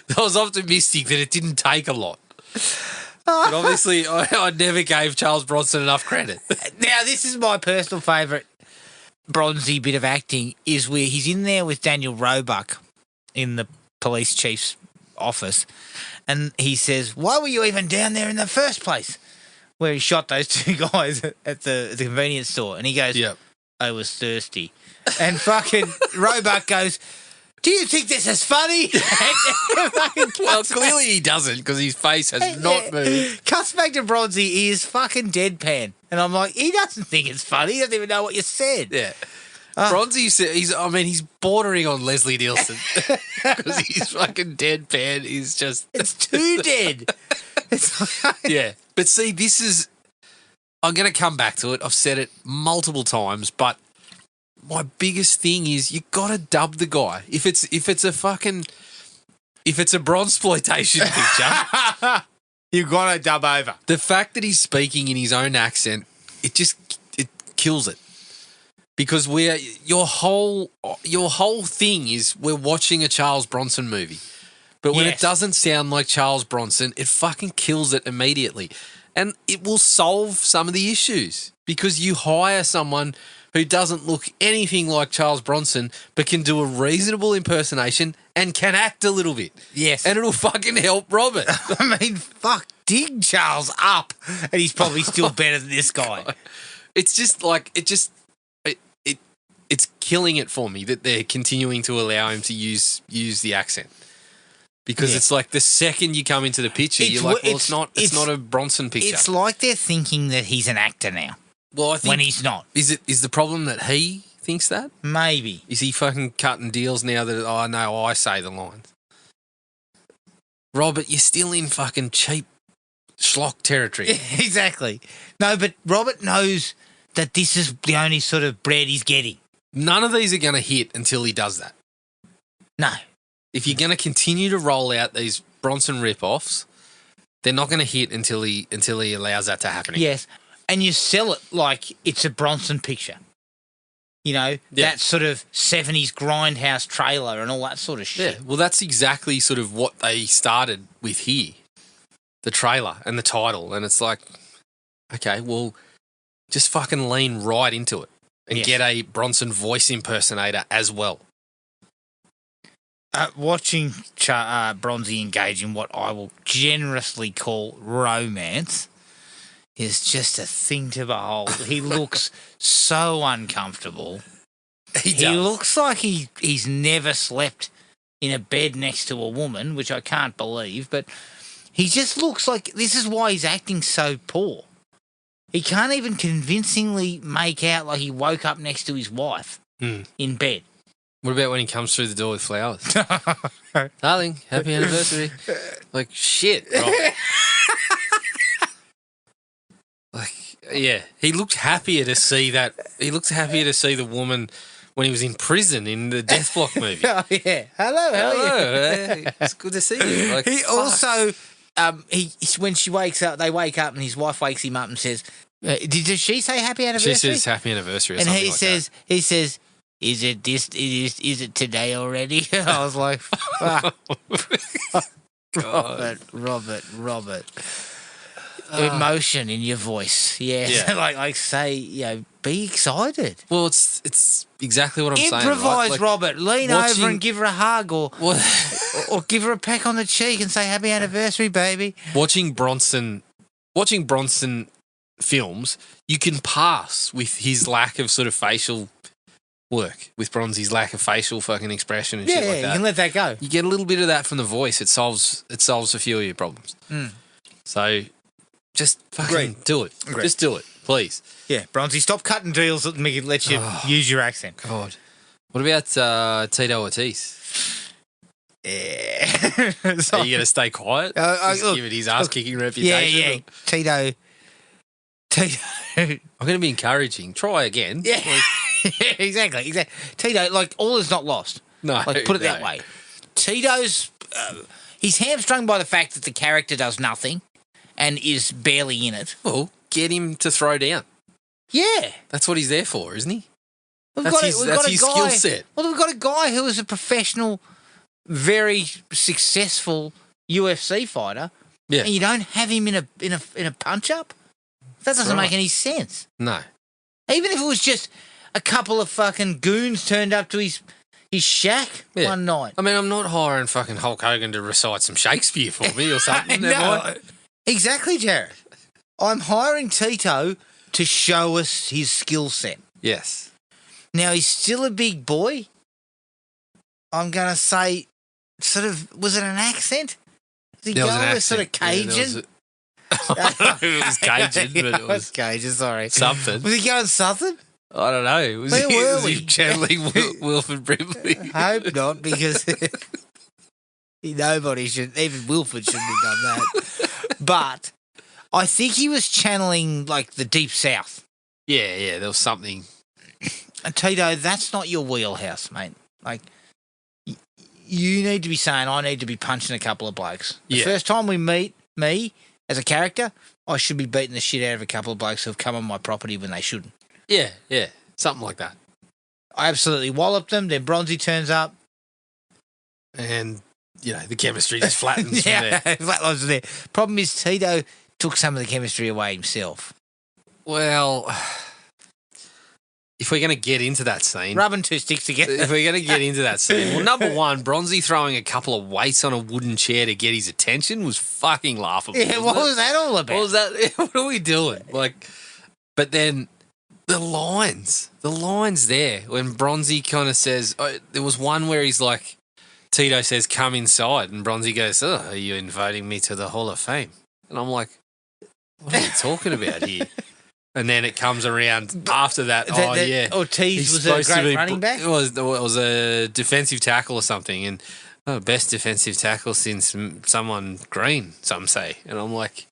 Speaker 3: That it didn't take a lot. But obviously, I never gave Charles Bronson enough credit.
Speaker 2: Now, this is my personal favourite Bronzy bit of acting, is where he's in there with Daniel Roebuck in the police chief's office, and he says, why were you even down there in the first place? Where he shot those two guys at the convenience store. And he goes,
Speaker 3: yep.
Speaker 2: I was thirsty. And fucking Roebuck goes, do you think this is funny?
Speaker 3: Well, clearly he doesn't, because his face has not moved.
Speaker 2: Cuts back to Bronzy, he is fucking deadpan. And I'm like, he doesn't think it's funny. He doesn't even know what you said.
Speaker 3: Yeah. Bronzy, he's bordering on Leslie Nielsen. Because his fucking deadpan is just...
Speaker 2: It's too dead.
Speaker 3: Yeah. But see, I'm going to come back to it. I've said it multiple times, but my biggest thing is you got to dub the guy. If it's a bronzploitation picture,
Speaker 2: you got to dub over.
Speaker 3: The fact that he's speaking in his own accent, it kills it. Because your whole thing is we're watching a Charles Bronson movie. But when it doesn't sound like Charles Bronson, it fucking kills it immediately. And it will solve some of the issues because you hire someone who doesn't look anything like Charles Bronson but can do a reasonable impersonation and can act a little bit.
Speaker 2: Yes.
Speaker 3: And it'll fucking help Robert.
Speaker 2: I mean, fuck, dig Charles up, and he's probably still better than this guy.
Speaker 3: It's just like it's killing it for me that they're continuing to allow him to use the accent. Because it's like the second you come into the picture, you're like, well, it's not a Bronson picture.
Speaker 2: It's like they're thinking that he's an actor now.
Speaker 3: Well, I think
Speaker 2: when he's not.
Speaker 3: Is the problem that he thinks that?
Speaker 2: Maybe.
Speaker 3: Is he fucking cutting deals now that I say the lines? Robert, you're still in fucking cheap schlock territory.
Speaker 2: Exactly. No, but Robert knows that this is the only sort of bread he's getting.
Speaker 3: None of these are going to hit until he does that.
Speaker 2: No.
Speaker 3: If you're going to continue to roll out these Bronson rip-offs, they're not going to hit until he allows that to happen again.
Speaker 2: Yes, and you sell it like it's a Bronson picture. You know, that sort of 70s grindhouse trailer and all that sort of shit.
Speaker 3: Yeah, well, that's exactly sort of what they started with here, the trailer and the title. And it's like, okay, well, just fucking lean right into it and get a Bronson voice impersonator as well.
Speaker 2: Watching Bronzi engage in what I will generously call romance is just a thing to behold. He looks so uncomfortable. He looks like he's never slept in a bed next to a woman, which I can't believe, but he just looks like this is why he's acting so poor. He can't even convincingly make out like he woke up next to his wife in bed.
Speaker 3: What about when he comes through the door with flowers? Darling, happy anniversary. Like, shit, right? Like, yeah. He looked happier to see that. He looked happier to see the woman when he was in prison in the Death Block movie.
Speaker 2: Oh, yeah. Hello, how are you?
Speaker 3: Hey, it's good to see you. Like,
Speaker 2: he also, when she wakes up, they wake up and his wife wakes him up and says, did she say happy anniversary?
Speaker 3: She says happy anniversary or
Speaker 2: and
Speaker 3: something
Speaker 2: he
Speaker 3: like
Speaker 2: says,
Speaker 3: that.
Speaker 2: He says, is it today already? I was like, fuck. Robert. Emotion in your voice. Yeah. like say, be excited.
Speaker 3: Well, it's exactly what I'm saying.
Speaker 2: Improvise,
Speaker 3: right? Like,
Speaker 2: Robert. Lean over and give her a hug or give her a peck on the cheek and say happy anniversary, baby.
Speaker 3: Watching Bronson films, you can pass with his lack of sort of facial work, with Bronzi's lack of facial fucking expression and shit like that.
Speaker 2: Yeah, you can let that go.
Speaker 3: You get a little bit of that from the voice. It solves a few of your problems. So just fucking do it.
Speaker 2: Agreed.
Speaker 3: Just do it, please.
Speaker 2: Yeah, Bronzi, stop cutting deals that let you use your accent.
Speaker 3: God. What about Tito Ortiz?
Speaker 2: Yeah.
Speaker 3: Are you going to stay quiet? Just give it his ass-kicking reputation?
Speaker 2: Yeah. Tito.
Speaker 3: I'm going to be encouraging. Try again.
Speaker 2: Yeah. Exactly. Tito, like, all is not lost.
Speaker 3: No.
Speaker 2: Like, put it that way. Tito's, he's hamstrung by the fact that the character does nothing and is barely in it.
Speaker 3: Well, get him to throw down.
Speaker 2: Yeah.
Speaker 3: That's what he's there for, isn't he?
Speaker 2: We've
Speaker 3: That's
Speaker 2: got
Speaker 3: his skill set.
Speaker 2: Well, we've got a guy who is a professional, very successful UFC fighter.
Speaker 3: Yeah.
Speaker 2: And you don't have him in a punch-up? That doesn't make any sense.
Speaker 3: No.
Speaker 2: Even if it was just a couple of fucking goons turned up to his shack one night.
Speaker 3: I mean, I'm not hiring fucking Hulk Hogan to recite some Shakespeare for me or something.
Speaker 2: No, exactly, Jared. I'm hiring Tito to show us his skill set.
Speaker 3: Yes.
Speaker 2: Now, he's still a big boy. I'm going to say, sort of, was it an accent? Did he go with sort of Cajun?
Speaker 3: It was Cajun, but it was
Speaker 2: Cajun, sorry.
Speaker 3: Something.
Speaker 2: Was he going Southern?
Speaker 3: I don't know. Was he channeling Wilford Brimley?
Speaker 2: I hope not, because nobody should, even Wilford shouldn't have done that. But I think he was channeling, like, the Deep South.
Speaker 3: Yeah, there was something.
Speaker 2: And Tito, that's not your wheelhouse, mate. Like, you need to be saying, I need to be punching a couple of blokes. The first time we meet me as a character, I should be beating the shit out of a couple of blokes who have come on my property when they shouldn't.
Speaker 3: Yeah, something like that.
Speaker 2: I absolutely walloped them. Then Bronzi turns up.
Speaker 3: And, the chemistry just flattens from there.
Speaker 2: Flatlines from there. Problem is, Tito took some of the chemistry away himself.
Speaker 3: Well, if we're going to get into that scene,
Speaker 2: Rubbing two sticks together.
Speaker 3: if we're going to get into that scene, well, number one, Bronzy throwing a couple of weights on a wooden chair to get his attention was fucking laughable.
Speaker 2: Yeah, what was that all about?
Speaker 3: What was that? What are we doing? Like, but then the lines there when Bronzy kind of says, there was one where he's like, Tito says, "Come inside," and Bronzy goes, "Oh, are you inviting me to the Hall of Fame?" And I'm like, what are you talking about here? And then it comes around after that. Yeah,
Speaker 2: Ortiz was a great running back.
Speaker 3: It was a defensive tackle or something, and best defensive tackle since someone green. Some say, and I'm like,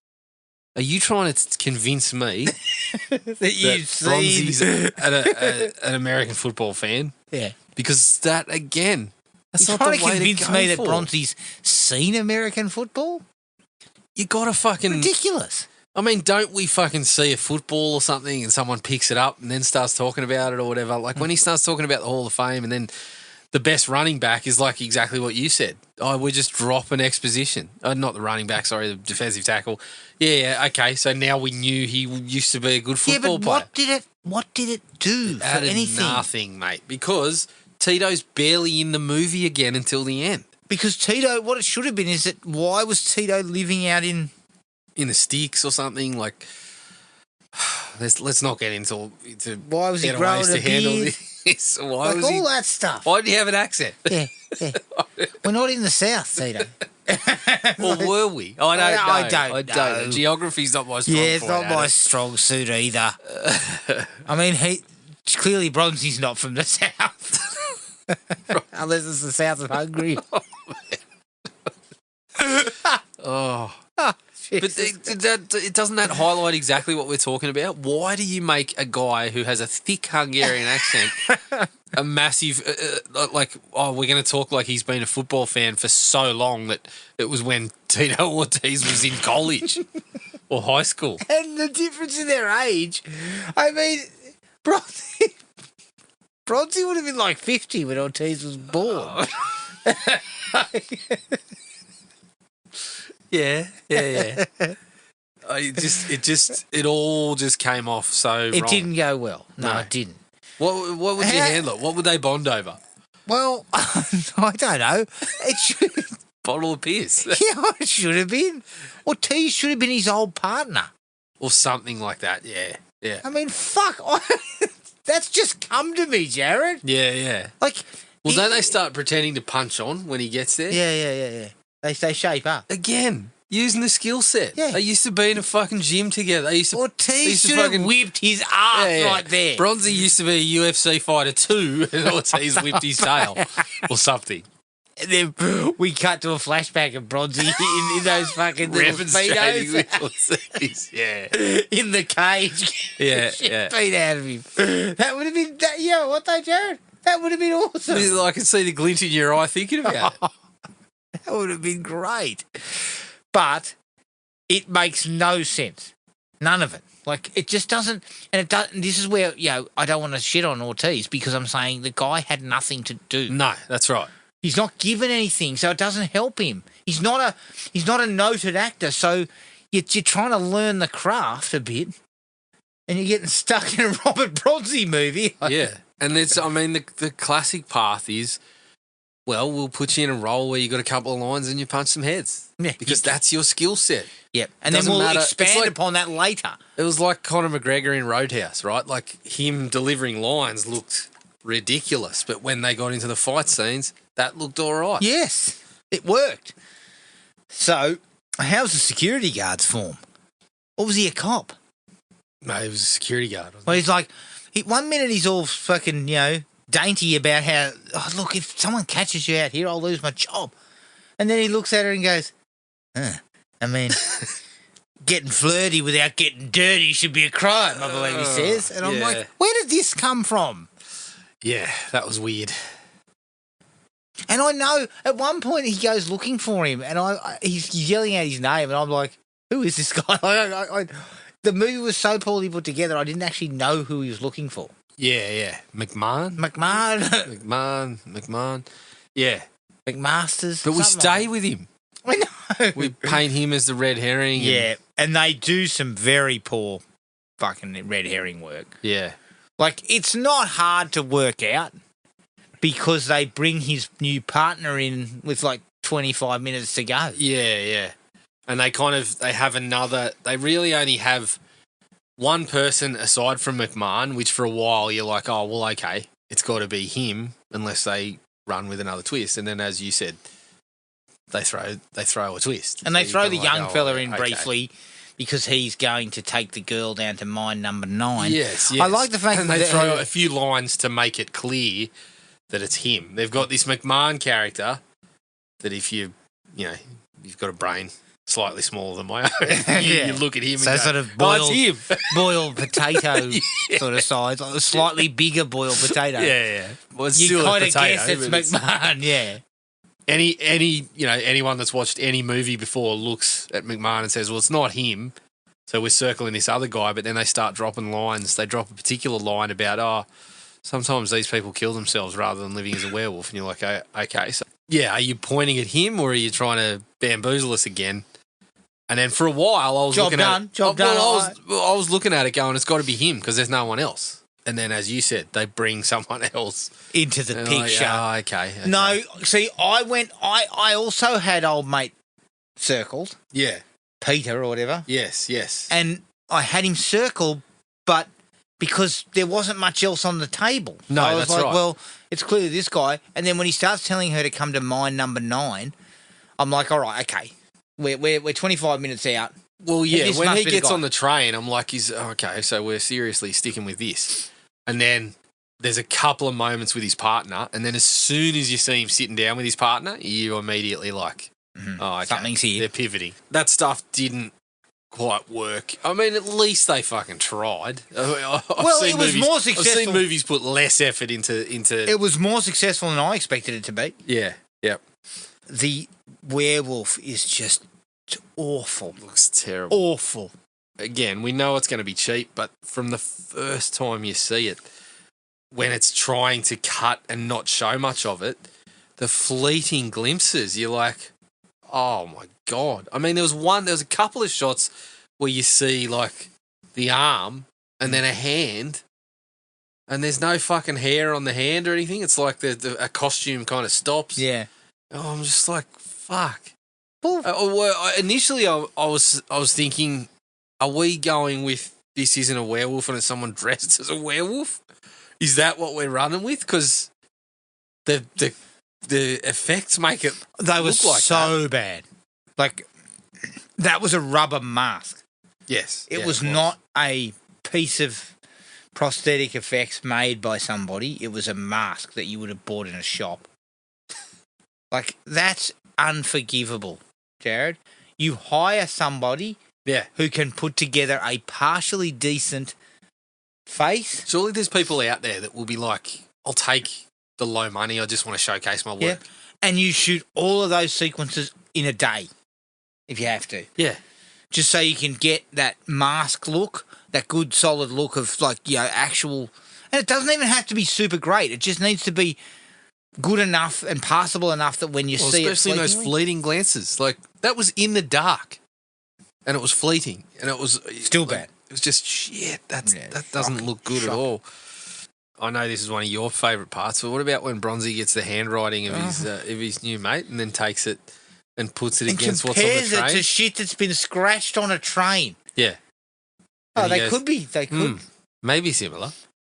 Speaker 3: are you trying to convince me that Bronzy's an American football fan?
Speaker 2: Yeah,
Speaker 3: because that again, that's
Speaker 2: you're
Speaker 3: not
Speaker 2: trying
Speaker 3: the
Speaker 2: to
Speaker 3: way
Speaker 2: convince
Speaker 3: to go
Speaker 2: me that
Speaker 3: for.
Speaker 2: Bronzy's seen American football.
Speaker 3: You gotta fucking
Speaker 2: Ridiculous.
Speaker 3: I mean, don't we fucking see a football or something and someone picks it up and then starts talking about it or whatever? Like when he starts talking about the Hall of Fame and then the best running back is like exactly what you said. We just drop an exposition. Not the running back, sorry, the defensive tackle. Yeah, okay. So now we knew he used to be a good football player.
Speaker 2: What did it do for
Speaker 3: Added
Speaker 2: anything?
Speaker 3: nothing, mate, because Tito's barely in the movie again until the end.
Speaker 2: Because Tito, what it should have been is that why was Tito living out in
Speaker 3: the sticks or something? Like, let's not get into
Speaker 2: why was he
Speaker 3: better
Speaker 2: growing
Speaker 3: ways
Speaker 2: a
Speaker 3: to handle
Speaker 2: beard?
Speaker 3: this. Why
Speaker 2: Like
Speaker 3: was
Speaker 2: all that stuff.
Speaker 3: Why did he have an accent?
Speaker 2: Yeah. We're not in the South, Tito.
Speaker 3: Or were we? I don't know.
Speaker 2: know.
Speaker 3: Geography's not my strong
Speaker 2: Yeah, it's
Speaker 3: point,
Speaker 2: not my
Speaker 3: Adam.
Speaker 2: strong suit either. I mean, clearly Bronzy's not from the South. Unless it's the South of Hungary.
Speaker 3: Oh. But doesn't that highlight exactly what we're talking about? Why do you make a guy who has a thick Hungarian accent a massive, we're going to talk like he's been a football fan for so long that it was when Tito Ortiz was in college or high school.
Speaker 2: And the difference in their age, I mean, Bronzy would have been like 50 when Ortiz was born.
Speaker 3: Yeah. It all just came off so
Speaker 2: It
Speaker 3: wrong.
Speaker 2: didn't go well. No, it didn't.
Speaker 3: What would you handle it? What would they bond over?
Speaker 2: Well, I don't know. It should
Speaker 3: Bottle of piss.
Speaker 2: yeah, it should have been. Ortiz should have been his old partner.
Speaker 3: Or something like that, yeah.
Speaker 2: I mean, fuck. That's just come to me, Jared.
Speaker 3: Yeah.
Speaker 2: Like,
Speaker 3: Well, don't they start pretending to punch on when he gets there?
Speaker 2: Yeah. They shape up.
Speaker 3: Again, using the skill set.
Speaker 2: Yeah.
Speaker 3: They used to be in a fucking gym together.
Speaker 2: Ortiz should have whipped his ass right there.
Speaker 3: Bronzy used to be a UFC fighter too, and Ortiz whipped his tail or something.
Speaker 2: And then we cut to a flashback of Bronzy in those fucking little
Speaker 3: Remonstrating
Speaker 2: speedos
Speaker 3: with Ortiz. Yeah.
Speaker 2: in the cage.
Speaker 3: Yeah.
Speaker 2: Beat out of him. That would have been, what though, Jared? That would have been awesome.
Speaker 3: I can see the glint in your eye thinking about it.
Speaker 2: That would have been great. But it makes no sense. None of it. Like, it just doesn't. And it doesn't. This is where, I don't want to shit on Ortiz because I'm saying the guy had nothing to do.
Speaker 3: No, that's right.
Speaker 2: He's not given anything, so it doesn't help him. He's not a noted actor, so you're trying to learn the craft a bit, and you're getting stuck in a Robert Bronzi movie.
Speaker 3: Yeah, and the classic path is, well, we'll put you in a role where you got a couple of lines and you punch some heads.
Speaker 2: Yeah,
Speaker 3: because that's your skill set.
Speaker 2: Yep, and then we'll expand upon that later.
Speaker 3: It was like Conor McGregor in Roadhouse, right? Like him delivering lines looked ridiculous, but when they got into the fight scenes, that looked all right.
Speaker 2: Yes, it worked. So, how's the security guard's form? Or was he a cop?
Speaker 3: No, he was a security guard.
Speaker 2: Well, he's like, 1 minute he's all fucking, dainty about how, look, if someone catches you out here, I'll lose my job. And then he looks at her and goes, getting flirty without getting dirty should be a crime, I believe he says. And I'm like, where did this come from?
Speaker 3: Yeah, that was weird.
Speaker 2: And I know at one point he goes looking for him and he's yelling out his name and I'm like, who is this guy? The movie was so poorly put together, I didn't actually know who he was looking for.
Speaker 3: Yeah. McMahon? McMahon. Yeah.
Speaker 2: McMasters.
Speaker 3: But we stay with him.
Speaker 2: I know.
Speaker 3: We paint him as the red herring.
Speaker 2: Yeah, and they do some very poor fucking red herring work.
Speaker 3: Yeah.
Speaker 2: Like, it's not hard to work out because they bring his new partner in with like 25 minutes to go.
Speaker 3: Yeah. And they really only have one person aside from McMahon, which for a while you're like, oh, well, okay, it's got to be him unless they run with another twist. And then, as you said, they throw a twist.
Speaker 2: And they
Speaker 3: So
Speaker 2: throw
Speaker 3: you're
Speaker 2: the
Speaker 3: kinda
Speaker 2: young
Speaker 3: like,
Speaker 2: fella
Speaker 3: oh,
Speaker 2: in
Speaker 3: okay.
Speaker 2: briefly because he's going to take the girl down to mine number 9.
Speaker 3: Yes.
Speaker 2: I like the fact
Speaker 3: and
Speaker 2: that
Speaker 3: they throw a few lines to make it clear that it's him. They've got this McMahon character that if you've got a brain slightly smaller than my own, you look at him
Speaker 2: so
Speaker 3: and go,
Speaker 2: sort of
Speaker 3: it's him.
Speaker 2: boiled potato sort of size, like a slightly bigger boiled potato.
Speaker 3: Yeah. Well, it's
Speaker 2: You
Speaker 3: still a
Speaker 2: kind of
Speaker 3: potato,
Speaker 2: guess it's
Speaker 3: but
Speaker 2: McMahon, yeah.
Speaker 3: Anyone that's watched any movie before looks at McMahon and says, well, it's not him, so we're circling this other guy, but then they start dropping lines. They drop a particular line about, sometimes these people kill themselves rather than living as a werewolf, and you're like, okay, so yeah, are you pointing at him or are you trying to bamboozle us again? And then for a while I was looking at it. I was looking at it going, it's got to be him because there's no one else. And then, as you said, they bring someone else
Speaker 2: into the picture.
Speaker 3: Okay.
Speaker 2: No, see, I also had old mate circled.
Speaker 3: Yeah.
Speaker 2: Peter or whatever.
Speaker 3: Yes.
Speaker 2: And I had him circled, but because there wasn't much else on the table.
Speaker 3: No,
Speaker 2: I was
Speaker 3: that's
Speaker 2: like,
Speaker 3: right.
Speaker 2: well, it's clearly this guy. And then when he starts telling her to come to mine number 9, I'm like, all right, okay. We're 25 minutes out.
Speaker 3: Well, yeah,
Speaker 2: This
Speaker 3: when
Speaker 2: must
Speaker 3: he
Speaker 2: be the
Speaker 3: gets
Speaker 2: guy.
Speaker 3: on the train, I'm like, okay, so we're seriously sticking with this. And then there's a couple of moments with his partner, and then as soon as you see him sitting down with his partner, you immediately like, oh, okay,
Speaker 2: Something's here.
Speaker 3: they're pivoting. That stuff didn't quite work. I mean, at least they fucking tried.
Speaker 2: It was more successful.
Speaker 3: I've seen movies put less effort into.
Speaker 2: It was more successful than I expected it to be.
Speaker 3: Yeah, yep.
Speaker 2: The werewolf is just awful.
Speaker 3: Looks terrible.
Speaker 2: Awful.
Speaker 3: Again, we know it's going to be cheap, but from the first time you see it, when it's trying to cut and not show much of it, the fleeting glimpses, you're like, oh my God. I mean, there was a couple of shots where you see like the arm and then a hand, and there's no fucking hair on the hand or anything. It's like a costume kind of stops.
Speaker 2: Yeah.
Speaker 3: Oh, I'm just like, fuck.
Speaker 2: Well,
Speaker 3: Initially, I was thinking, are we going with this isn't a werewolf and it's someone dressed as a werewolf? Is that what we're running with? Because the effects make it
Speaker 2: they were
Speaker 3: look like
Speaker 2: so
Speaker 3: that.
Speaker 2: bad. Like, that was a rubber mask.
Speaker 3: Yes.
Speaker 2: It was not a piece of prosthetic effects made by somebody. It was a mask that you would have bought in a shop. Like, that's unforgivable, Jared. You hire somebody who can put together a partially decent face.
Speaker 3: Surely there's people out there that will be like, I'll take the low money. I just want to showcase my work.
Speaker 2: Yeah. And you shoot all of those sequences in a day, if you have to.
Speaker 3: Yeah.
Speaker 2: Just so you can get that mask look, that good solid look of actual. And it doesn't even have to be super great. It just needs to be good enough and passable enough that when you see it,
Speaker 3: especially in those fleeting glances, like that was in the dark, and it was fleeting, and it was
Speaker 2: still
Speaker 3: like,
Speaker 2: bad.
Speaker 3: It was just shit. That doesn't look good at all. I know this is one of your favourite parts, but what about when Bronzi gets the handwriting of his new mate and then takes it and puts it against what's on the train?
Speaker 2: Compares it to shit that's been scratched on a train.
Speaker 3: Yeah.
Speaker 2: Oh,
Speaker 3: And he
Speaker 2: they
Speaker 3: goes,
Speaker 2: could be. They could.
Speaker 3: Maybe similar.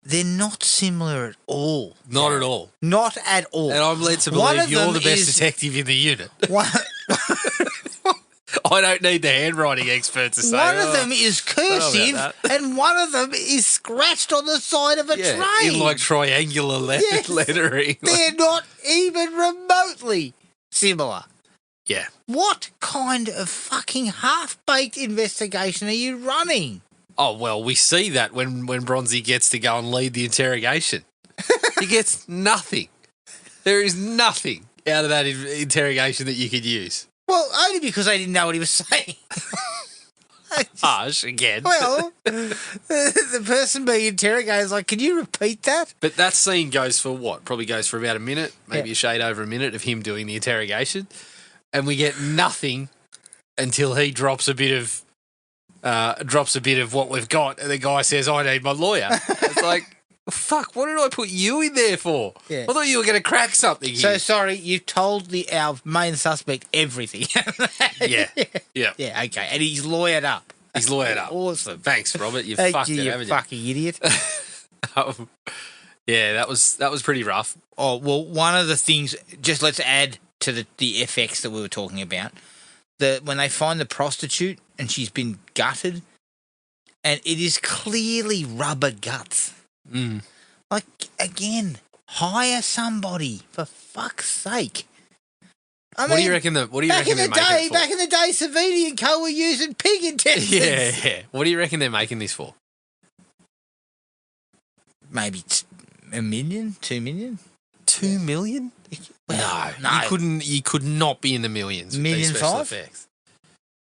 Speaker 2: They're not similar at all.
Speaker 3: Not at all.
Speaker 2: Not at all.
Speaker 3: And I'm led to
Speaker 2: One
Speaker 3: believe
Speaker 2: of
Speaker 3: you're
Speaker 2: them
Speaker 3: the best
Speaker 2: is-
Speaker 3: detective in the unit.
Speaker 2: One,
Speaker 3: I don't need the handwriting expert to say.
Speaker 2: one of them is cursive
Speaker 3: that.
Speaker 2: and one of them is scratched on the side of a train.
Speaker 3: in like triangular
Speaker 2: Yes.
Speaker 3: lettering.
Speaker 2: They're not even remotely similar.
Speaker 3: Yeah.
Speaker 2: What kind of fucking half-baked investigation are you running?
Speaker 3: Oh, well, we see that when Bronzi gets to go and lead the interrogation. He gets nothing. There is nothing out of that interrogation that you could use.
Speaker 2: Well, only because I didn't know what he was saying.
Speaker 3: Harsh, again.
Speaker 2: Well, the person being interrogated is like, can you repeat that?
Speaker 3: But that scene goes for what? Probably goes for about a minute, maybe
Speaker 2: Yeah.
Speaker 3: a shade over a minute of him doing the interrogation. And we get nothing until he drops a bit of what we've got, and the guy says, I need my lawyer. It's like, Fuck, what did I put you in there for?
Speaker 2: Yeah.
Speaker 3: I thought you were going to crack something here.
Speaker 2: So sorry, you told our main suspect everything.
Speaker 3: Yeah.
Speaker 2: Yeah, okay. And he's lawyered up.
Speaker 3: He's lawyered up.
Speaker 2: Awesome.
Speaker 3: Thanks, Robert. You've
Speaker 2: Thank
Speaker 3: fucked
Speaker 2: you,
Speaker 3: it,
Speaker 2: you
Speaker 3: haven't
Speaker 2: fucking idiot.
Speaker 3: you? Yeah, that was pretty rough.
Speaker 2: Oh, well, one of the things, just let's add to the FX that we were talking about, when they find the prostitute and she's been gutted, and it is clearly rubber guts.
Speaker 3: Mm.
Speaker 2: Like, again, hire somebody, for fuck's sake.
Speaker 3: What do you reckon they're making it for?
Speaker 2: Back in the day, Savini and co were using pig intestines.
Speaker 3: Yeah. What do you reckon they're making this for?
Speaker 2: Maybe $1 million, $2 million.
Speaker 3: 2 million?
Speaker 2: Well,
Speaker 3: no. You could not be in the millions. With these special effects.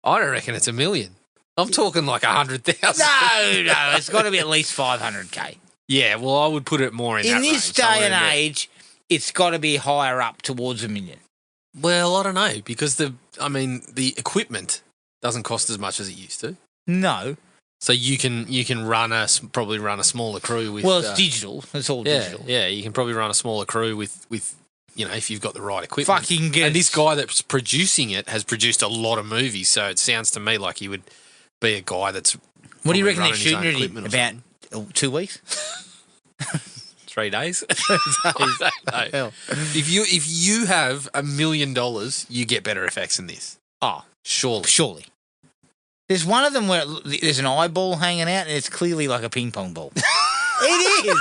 Speaker 3: I don't reckon it's $1 million. I'm talking like 100,000.
Speaker 2: No, it's got to be at least 500K.
Speaker 3: Yeah, well, I would put it more in that range.
Speaker 2: In this day and age, it's got to be higher up towards $1 million.
Speaker 3: Well, I don't know, because the equipment doesn't cost as much as it used to.
Speaker 2: No.
Speaker 3: So you can probably run a smaller crew with.
Speaker 2: Well, it's digital. It's all digital.
Speaker 3: Yeah, you can probably run a smaller crew with if you've got the right equipment.
Speaker 2: Fucking good.
Speaker 3: And this guy that's producing it has produced a lot of movies, so it sounds to me like he would be a guy that's.
Speaker 2: What do you reckon they're shooting it in? About 2 weeks?
Speaker 3: 3 days. No. If you have $1 million, you get better effects than this.
Speaker 2: Oh,
Speaker 3: surely.
Speaker 2: There's one of them where there's an eyeball hanging out, and it's clearly like a ping pong ball. It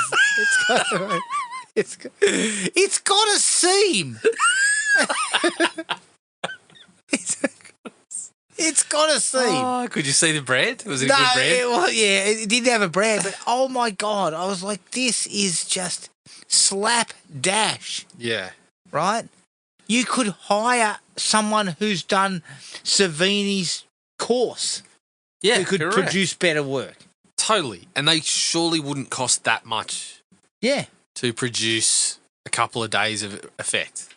Speaker 2: is. It's got a seam. It's got a seam.
Speaker 3: Oh, could you see the brand? Was it a good brand?
Speaker 2: It didn't have a brand, but oh my God, I was like, this is just slap dash.
Speaker 3: Yeah.
Speaker 2: Right? You could hire someone who's done Savini's course.
Speaker 3: Yeah,
Speaker 2: who could produce better work.
Speaker 3: Totally. And they surely wouldn't cost that much.
Speaker 2: Yeah.
Speaker 3: To produce a couple of days of effect.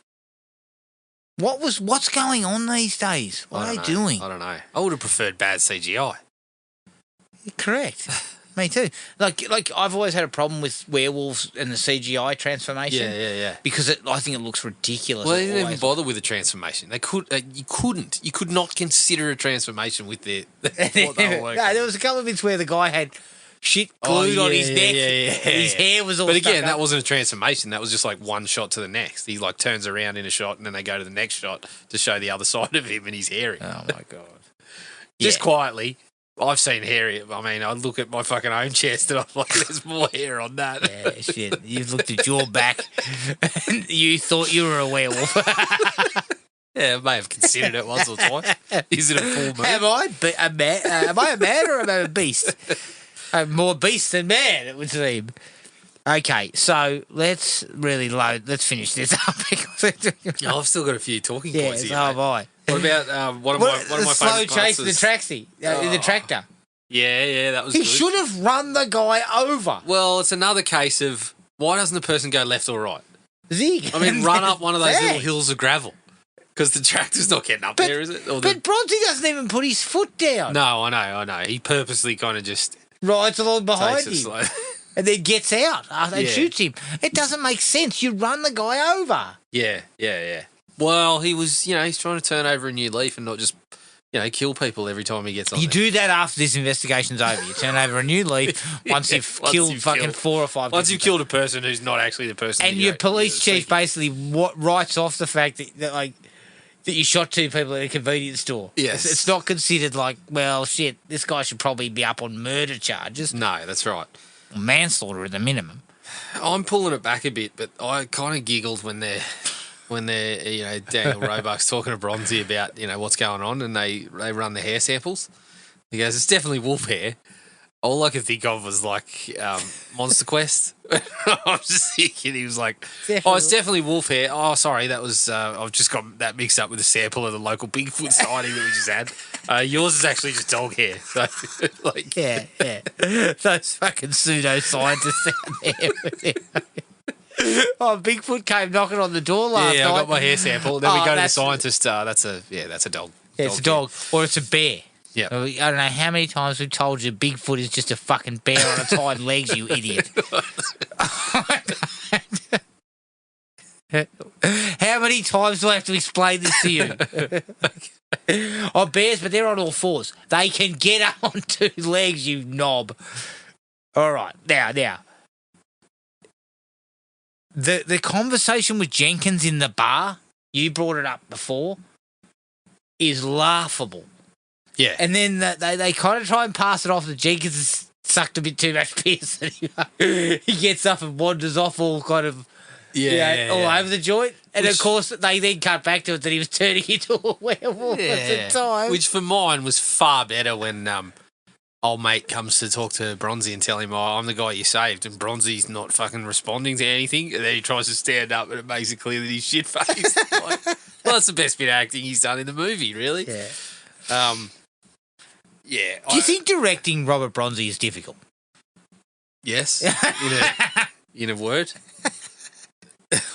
Speaker 2: What's going on these days? What are they doing?
Speaker 3: I don't know. I would have preferred bad CGI.
Speaker 2: Correct. Me too. Like I've always had a problem with werewolves and the CGI transformation.
Speaker 3: Yeah.
Speaker 2: Because I think it looks ridiculous.
Speaker 3: Well, they didn't even bother with a transformation. They could. You could not consider a transformation with what they were working.
Speaker 2: No, there was a couple of bits where the guy had shit glued on his neck. And his hair was all.
Speaker 3: But again, that wasn't a transformation. That was just like one shot to the next. He like turns around in a shot, and then they go to the next shot to show the other side of him, and he's hairy.
Speaker 2: Oh my God!
Speaker 3: Just quietly. I've seen hairy. I mean, I look at my fucking own chest and I'm like, there's more hair on that.
Speaker 2: Yeah, shit. You've looked at your back and you thought you were a werewolf.
Speaker 3: Yeah, I may have considered it once or twice. Is it a full moon?
Speaker 2: Am I a man or am I a beast? I'm more beast than man, it would seem. Okay, so let's finish this up.
Speaker 3: I've still got a few talking points here.
Speaker 2: So have I.
Speaker 3: What about one of my
Speaker 2: slow
Speaker 3: favourite
Speaker 2: chase
Speaker 3: parts
Speaker 2: in the tractor?
Speaker 3: Yeah, that was
Speaker 2: He
Speaker 3: good.
Speaker 2: should have run the guy over.
Speaker 3: Well, it's another case of why doesn't the person go left or right?
Speaker 2: Zig.
Speaker 3: I mean, run up one of those little hills of gravel. Because the tractor's not getting up there, is it?
Speaker 2: But Bronzi doesn't even put his foot down.
Speaker 3: No, I know. He purposely kind of just
Speaker 2: rides along behind
Speaker 3: takes it
Speaker 2: him.
Speaker 3: slow.
Speaker 2: And then gets out and shoots him. It doesn't make sense. You run the guy over.
Speaker 3: Yeah. Well, he was, he's trying to turn over a new leaf and not just, kill people every time he gets on.
Speaker 2: You do that after this investigation's over. You turn over a new leaf once you've killed 4 or 5
Speaker 3: Once you've killed a person who's not actually the person.
Speaker 2: And your police chief basically writes off the fact that you shot 2 people at a convenience store.
Speaker 3: Yes.
Speaker 2: It's not considered like, well, shit, this guy should probably be up on murder charges.
Speaker 3: No, that's right.
Speaker 2: Manslaughter at the minimum.
Speaker 3: I'm pulling it back a bit, but I kind of giggled when they're Daniel Roebuck's talking to Bronzi about what's going on, and they run the hair samples. He goes, "It's definitely wolf hair." All I could think of was like Monster Quest. I was just thinking, he was like, "Oh, it's definitely wolf hair." Oh, sorry, that was I've just got that mixed up with a sample of the local Bigfoot sighting that we just had. Yours is actually just dog hair. So,
Speaker 2: yeah. Those fucking pseudo-scientists out there. Oh, Bigfoot came knocking on the door last night.
Speaker 3: I got my hair sample. Then we go to the scientist. That's a dog.
Speaker 2: Yeah, it's a dog. Or it's a bear.
Speaker 3: Yeah.
Speaker 2: I don't know how many times we've told you Bigfoot is just a fucking bear on its hind legs, you idiot. How many times do I have to explain this to you? Oh, bears, but they're on all fours. They can get up on two legs, you knob. All right, now. The conversation with Jenkins in the bar, you brought it up before, is laughable.
Speaker 3: Yeah.
Speaker 2: And then they kind of try and pass it off that Jenkins has sucked a bit too much piss. And he gets up and wanders off all kind of all over the joint. And, of course, they then cut back to it that he was turning into a werewolf at the time.
Speaker 3: Which, for mine, was far better when old mate comes to talk to Bronzi and tell him, I'm the guy you saved, and Bronzi's not fucking responding to anything, and then he tries to stand up and it makes it clear that he's shit-faced. Like, well, that's the best bit of acting he's done in the movie, really.
Speaker 2: Yeah. Do you think directing Robert Bronzi is difficult?
Speaker 3: Yes. In a word.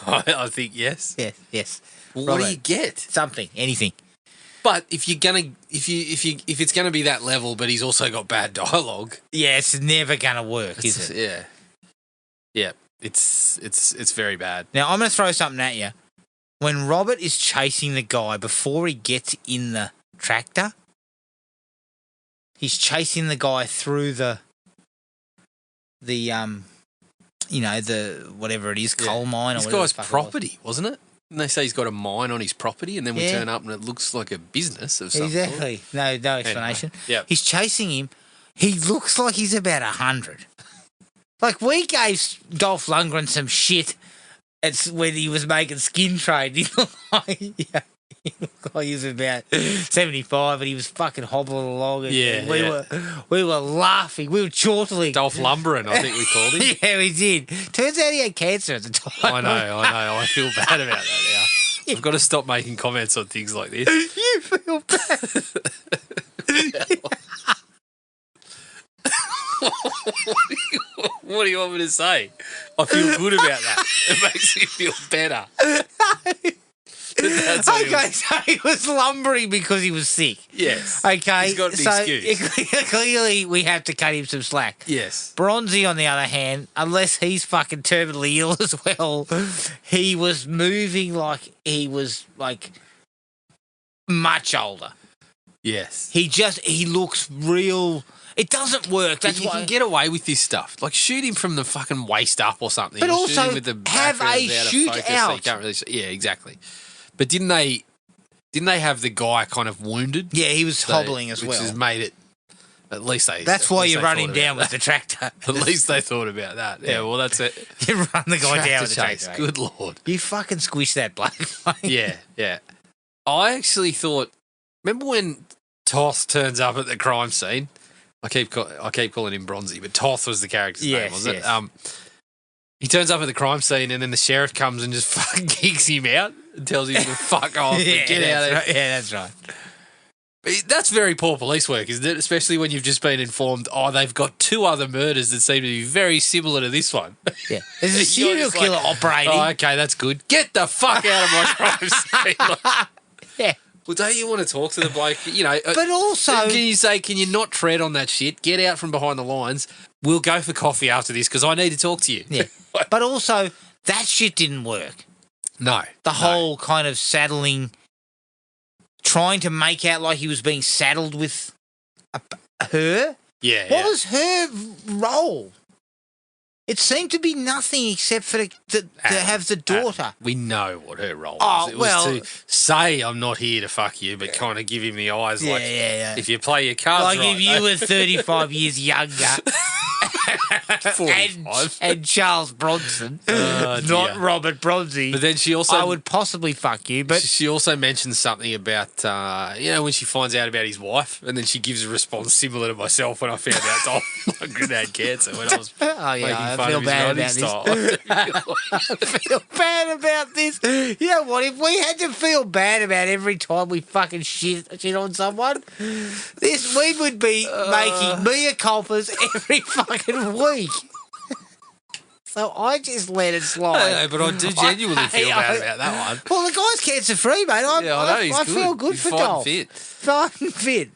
Speaker 3: I think yes.
Speaker 2: Yes.
Speaker 3: Well, what do you get?
Speaker 2: Something, anything.
Speaker 3: But if it's gonna be that level, but he's also got bad dialogue,
Speaker 2: yeah, it's never gonna work, is it?
Speaker 3: Yeah. It's very bad.
Speaker 2: Now I'm gonna throw something at you. When Robert is chasing the guy before he gets in the tractor, he's chasing the guy through the whatever it is, coal mine or
Speaker 3: this
Speaker 2: whatever.
Speaker 3: guy's property, wasn't it? And they say he's got a mine on his property, and then we turn up and it looks like a business of some
Speaker 2: Exactly.
Speaker 3: sort.
Speaker 2: No explanation.
Speaker 3: Anyway, yep.
Speaker 2: He's chasing him. He looks like he's about 100. Like, we gave Dolph Lundgren some shit when he was making Skin Trade. He looked like he was about 75 and he was fucking hobbling along. And we were laughing. We were chortling.
Speaker 3: Dolph Lumbering, I think we called him.
Speaker 2: Yeah, we did. Turns out he had cancer at the time.
Speaker 3: I know. I feel bad about that now. I've got to stop making comments on things like this.
Speaker 2: You feel bad.
Speaker 3: What do you want me to say? I feel good about that. It makes me feel better.
Speaker 2: Okay, so he was lumbering because he was sick.
Speaker 3: Yes.
Speaker 2: Okay,
Speaker 3: He's got an
Speaker 2: so
Speaker 3: excuse.
Speaker 2: clearly we have to cut him some slack.
Speaker 3: Yes.
Speaker 2: Bronzi, on the other hand, unless he's fucking terminally ill as well, he was moving like he was like much older.
Speaker 3: Yes.
Speaker 2: He looks real. It doesn't work. That's
Speaker 3: you
Speaker 2: why
Speaker 3: can get away with this stuff. Like, shoot him from the fucking waist up or something.
Speaker 2: But
Speaker 3: Or
Speaker 2: also
Speaker 3: shoot him with the
Speaker 2: have
Speaker 3: background
Speaker 2: a
Speaker 3: out of focus
Speaker 2: shootout.
Speaker 3: So you can't really see. Yeah, exactly. But didn't they have the guy kind of wounded?
Speaker 2: Yeah, he was hobbling as well.
Speaker 3: Which has made it. At least they.
Speaker 2: That's why you run
Speaker 3: thought
Speaker 2: him
Speaker 3: about
Speaker 2: down with
Speaker 3: that.
Speaker 2: the tractor.
Speaker 3: At least they thought about that. Yeah, well, that's it.
Speaker 2: You run the guy down with the
Speaker 3: chase.
Speaker 2: tractor.
Speaker 3: Good lord.
Speaker 2: You fucking squish that bloke.
Speaker 3: Yeah. I actually thought. Remember when Toth turns up at the crime scene? I keep calling him Bronzi, but Toth was the character's name, wasn't it? He turns up at the crime scene, and then the sheriff comes and just fucking kicks him out and tells him to fuck off and get out of there.
Speaker 2: Right. Yeah, that's right.
Speaker 3: That's very poor police work, isn't it? Especially when you've just been informed, they've got 2 other murders that seem to be very similar to this one.
Speaker 2: Yeah. There's a serial killer operating.
Speaker 3: Oh, okay, that's good. Get the fuck out of my crime scene. Like,
Speaker 2: yeah.
Speaker 3: well, don't you want to talk to the bloke?
Speaker 2: But also,
Speaker 3: can you not tread on that shit? Get out from behind the lines. We'll go for coffee after this because I need to talk to you.
Speaker 2: Yeah. But also, that shit didn't work.
Speaker 3: No.
Speaker 2: The whole kind of saddling, trying to make out like he was being saddled with her.
Speaker 3: Yeah.
Speaker 2: What was her role? It seemed to be nothing except for to have the daughter.
Speaker 3: We know what her role
Speaker 2: Oh,
Speaker 3: was. It
Speaker 2: well-
Speaker 3: was to say, I'm not here to fuck you, but kind of give him the eyes like,
Speaker 2: Yeah.
Speaker 3: if you play your cards
Speaker 2: Like
Speaker 3: right.
Speaker 2: if you were 35 years younger
Speaker 3: 45.
Speaker 2: and Charles Bronson,
Speaker 3: Oh,
Speaker 2: not
Speaker 3: dear.
Speaker 2: Robert Bronzi,
Speaker 3: But then she also...
Speaker 2: I would possibly fuck you, but
Speaker 3: She also mentions something about, when she finds out about his wife, and then she gives a response similar to myself when I found out Dolph Lundgren had cancer when I was making
Speaker 2: I
Speaker 3: fun
Speaker 2: feel
Speaker 3: of his
Speaker 2: bad
Speaker 3: writing
Speaker 2: about
Speaker 3: style.
Speaker 2: I feel bad about this. You know what? If we had to feel bad about every time we fucking shit on someone, we would be making mea culpas every fucking week. So I just let it slide.
Speaker 3: No, but I do genuinely feel bad about that one.
Speaker 2: Well, the guy's cancer free, mate. I
Speaker 3: know he's
Speaker 2: I
Speaker 3: good.
Speaker 2: feel good
Speaker 3: He's
Speaker 2: for
Speaker 3: fighting
Speaker 2: Dolph.
Speaker 3: fit.
Speaker 2: Fighting fit.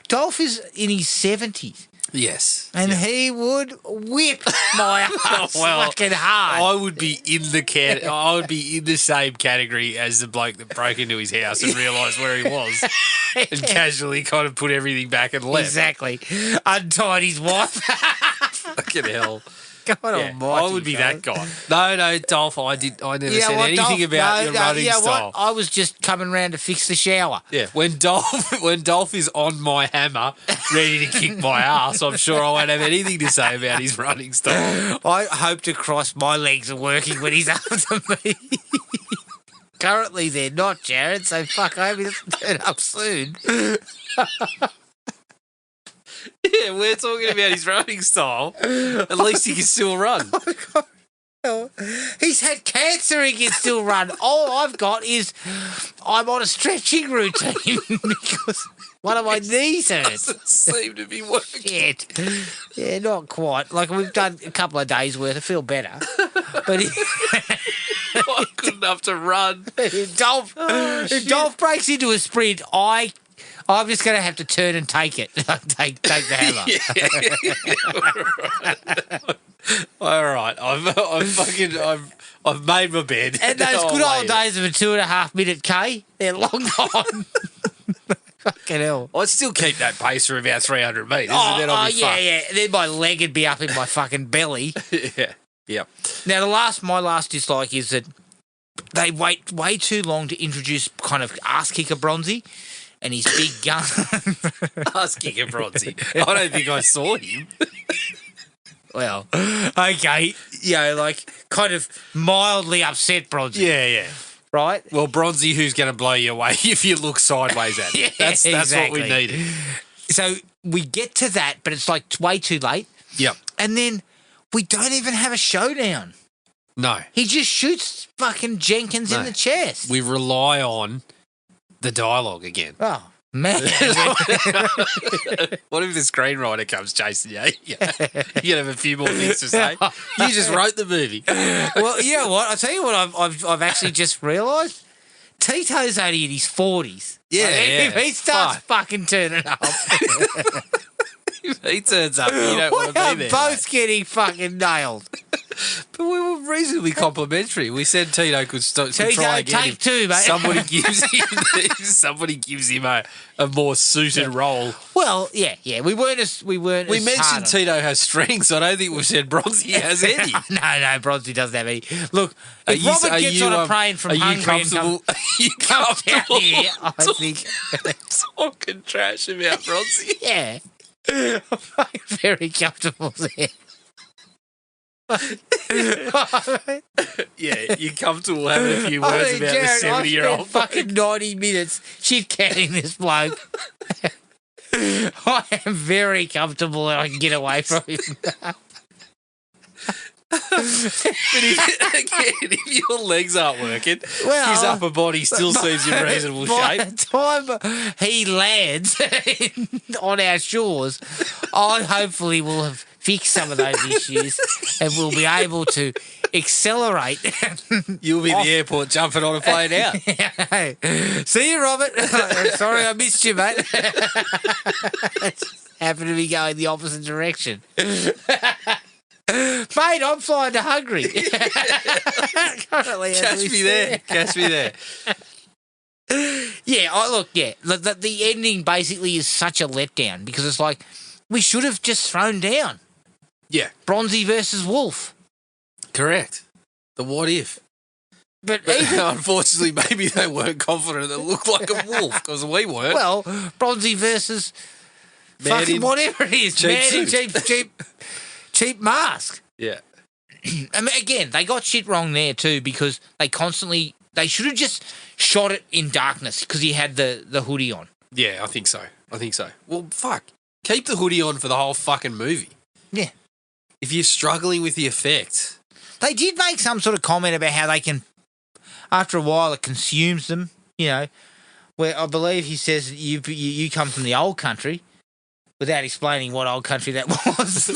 Speaker 2: Dolph is in his 70s.
Speaker 3: Yes.
Speaker 2: And he would whip my ass fucking hard.
Speaker 3: I would be in the same category as the bloke that broke into his house and realised where he was and casually kind of put everything back and left.
Speaker 2: Exactly. Untied his wife.
Speaker 3: Fucking hell.
Speaker 2: God almighty,
Speaker 3: I would be
Speaker 2: fella.
Speaker 3: that guy. No, Dolph, I never said anything about your running style.
Speaker 2: What? I was just coming round to fix the shower.
Speaker 3: Yeah, when Dolph is on my hammer, ready to kick my ass, I'm sure I won't have anything to say about his running style.
Speaker 2: I hope to cross my legs are working when he's after me. Currently they're not, Jared, so fuck, I hope he doesn't turn up soon.
Speaker 3: Yeah, we're talking about his running style. At least he can still run.
Speaker 2: He's had cancer, he can still run. All I've got is I'm on a stretching routine because one of my knees hurts.
Speaker 3: Doesn't seem to be working.
Speaker 2: Shit. Yeah, not quite. Like, we've done a couple of days' worth. I feel better. But
Speaker 3: Not good enough to run.
Speaker 2: if Dolph breaks into a sprint, I'm just going to have to turn and take it. take the hammer.
Speaker 3: All right, I've made my bed.
Speaker 2: And those good old days of a 2.5 minute K, they're long gone. Fucking hell.
Speaker 3: I'd still keep that pace for about 300 metres, and then I'll be fucked.
Speaker 2: Yeah. Then my leg would be up in my fucking belly.
Speaker 3: Yeah.
Speaker 2: Now, my last dislike is that they wait way too long to introduce kind of ass kicker Bronzi and his big gun.
Speaker 3: Ass kicker Bronzi. I don't think I saw him.
Speaker 2: Well, okay, like kind of mildly upset Bronzi.
Speaker 3: Yeah.
Speaker 2: Right?
Speaker 3: Well, Bronzi, who's going to blow you away if you look sideways at him? That's
Speaker 2: exactly
Speaker 3: what we needed.
Speaker 2: So we get to that, but it's like way too late.
Speaker 3: Yep.
Speaker 2: And then we don't even have a showdown.
Speaker 3: No.
Speaker 2: He just shoots fucking Jenkins in the chest.
Speaker 3: We rely on the dialogue again.
Speaker 2: Oh, man.
Speaker 3: What if the screenwriter comes chasing you? You have a few more things to say. You just wrote the movie.
Speaker 2: Well, you know what? I'll tell you what I've actually just realised. Tito's only in his 40s.
Speaker 3: Yeah,
Speaker 2: If he starts fucking turning up.
Speaker 3: If he turns up, you don't want to be there.
Speaker 2: Both getting fucking nailed.
Speaker 3: But we were reasonably complimentary. We said Tito could
Speaker 2: Tito,
Speaker 3: try again.
Speaker 2: take two, mate.
Speaker 3: Somebody gives him a more suited role.
Speaker 2: Well, yeah. We weren't as
Speaker 3: We
Speaker 2: hard
Speaker 3: mentioned
Speaker 2: on-
Speaker 3: Tito has strengths. I don't think we've said Bronzi has any.
Speaker 2: No, Bronzy doesn't have any. Look, if Robert gets on a plane from Hungary and comes down here, I think
Speaker 3: talking trash about Bronzi?
Speaker 2: yeah, I'm very comfortable there.
Speaker 3: Yeah, you're comfortable having a few words about
Speaker 2: Jared,
Speaker 3: the 70-year-old.
Speaker 2: fucking 90 minutes shit-canning this bloke. I am very comfortable and I can get away from him.
Speaker 3: But if your legs aren't working,
Speaker 2: Well,
Speaker 3: his upper body still seems in reasonable
Speaker 2: By
Speaker 3: shape.
Speaker 2: the time he lands on our shores, I hopefully will have fixed some of those issues and we'll be able to accelerate.
Speaker 3: You'll be at the airport jumping on a plane out.
Speaker 2: See you, Robert. Sorry I missed you, mate. Just happened to be going the opposite direction. Mate, I'm flying to Hungary. Currently,
Speaker 3: Catch me there.
Speaker 2: Yeah, the ending basically is such a letdown because it's like we should have just thrown down.
Speaker 3: Yeah.
Speaker 2: Bronzi versus Wolf.
Speaker 3: Correct. The what if.
Speaker 2: But
Speaker 3: Unfortunately, maybe they weren't confident it looked like a wolf because we weren't.
Speaker 2: well, Bronzi versus
Speaker 3: Man
Speaker 2: fucking
Speaker 3: in
Speaker 2: whatever it is.
Speaker 3: cheap
Speaker 2: Man in
Speaker 3: suit.
Speaker 2: cheap mask.
Speaker 3: Yeah.
Speaker 2: I mean, again, they got shit wrong there too because they should have just shot it in darkness because he had the hoodie on.
Speaker 3: Yeah, I think so. Well, fuck. Keep the hoodie on for the whole fucking movie.
Speaker 2: Yeah.
Speaker 3: If you're struggling with the effect.
Speaker 2: They did make some sort of comment about how they can, after a while, it consumes them, where I believe he says that you come from the old country without explaining what old country that was.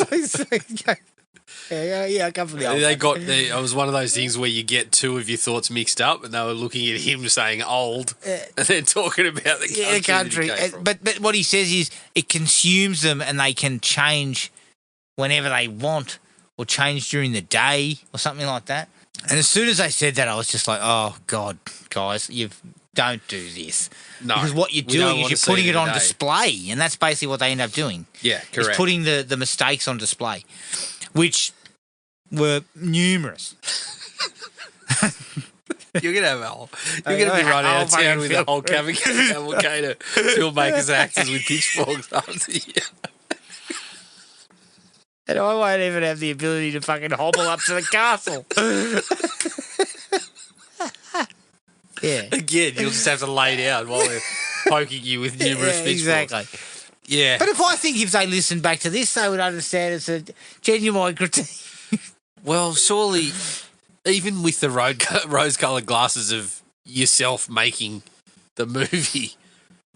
Speaker 2: I come from the old.
Speaker 3: It was one of those things where you get two of your thoughts mixed up, and they were looking at him saying old, and then talking about the country. That he came from.
Speaker 2: But what he says is it consumes them, and they can change whenever they want, or change during the day, or something like that. And as soon as they said that, I was just like, oh God, guys, don't do this.
Speaker 3: No,
Speaker 2: because what you're doing is you're putting it on display, and that's basically what they end up doing.
Speaker 3: Yeah, correct.
Speaker 2: Is putting the mistakes on display, which were numerous.
Speaker 3: You're gonna have you're gonna be run out of town with the whole cavalcade of filmmakers and actors with pitchforks after you.
Speaker 2: And I won't even have the ability to fucking hobble up to the castle. Yeah.
Speaker 3: Again, you'll just have to lay down while they're poking you with numerous pitchforks.
Speaker 2: Exactly.
Speaker 3: Yeah.
Speaker 2: But I think if they listened back to this, they would understand it's a genuine critique.
Speaker 3: Well, surely, even with the rose-coloured glasses of yourself making the movie,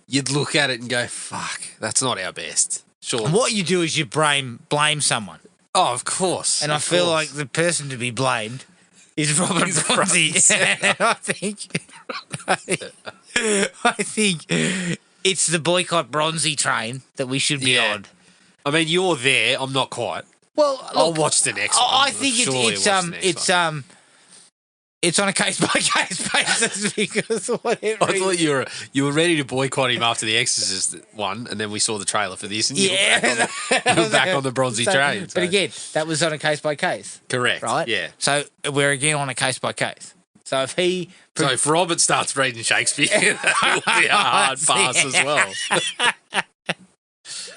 Speaker 3: you'd look at it and go, fuck, that's not our best. Sure.
Speaker 2: And what you do is you blame someone.
Speaker 3: Oh, of course.
Speaker 2: And I feel like the person to be blamed is Robert Bronzi. I think it's the boycott Bronzi train that we should be on.
Speaker 3: I mean, you're there. I'm not quite.
Speaker 2: Well, look,
Speaker 3: I'll watch the next one.
Speaker 2: I think it's on a case-by-case basis because whatever.
Speaker 3: I thought you were ready to boycott him after the Exorcist one, and then we saw the trailer for this, and you were back on the Bronzi train.
Speaker 2: But again, that was on a case-by-case.
Speaker 3: Correct.
Speaker 2: Right?
Speaker 3: Yeah.
Speaker 2: So we're again on a case-by-case. So if
Speaker 3: Robert starts reading Shakespeare, that will be a hard pass as well.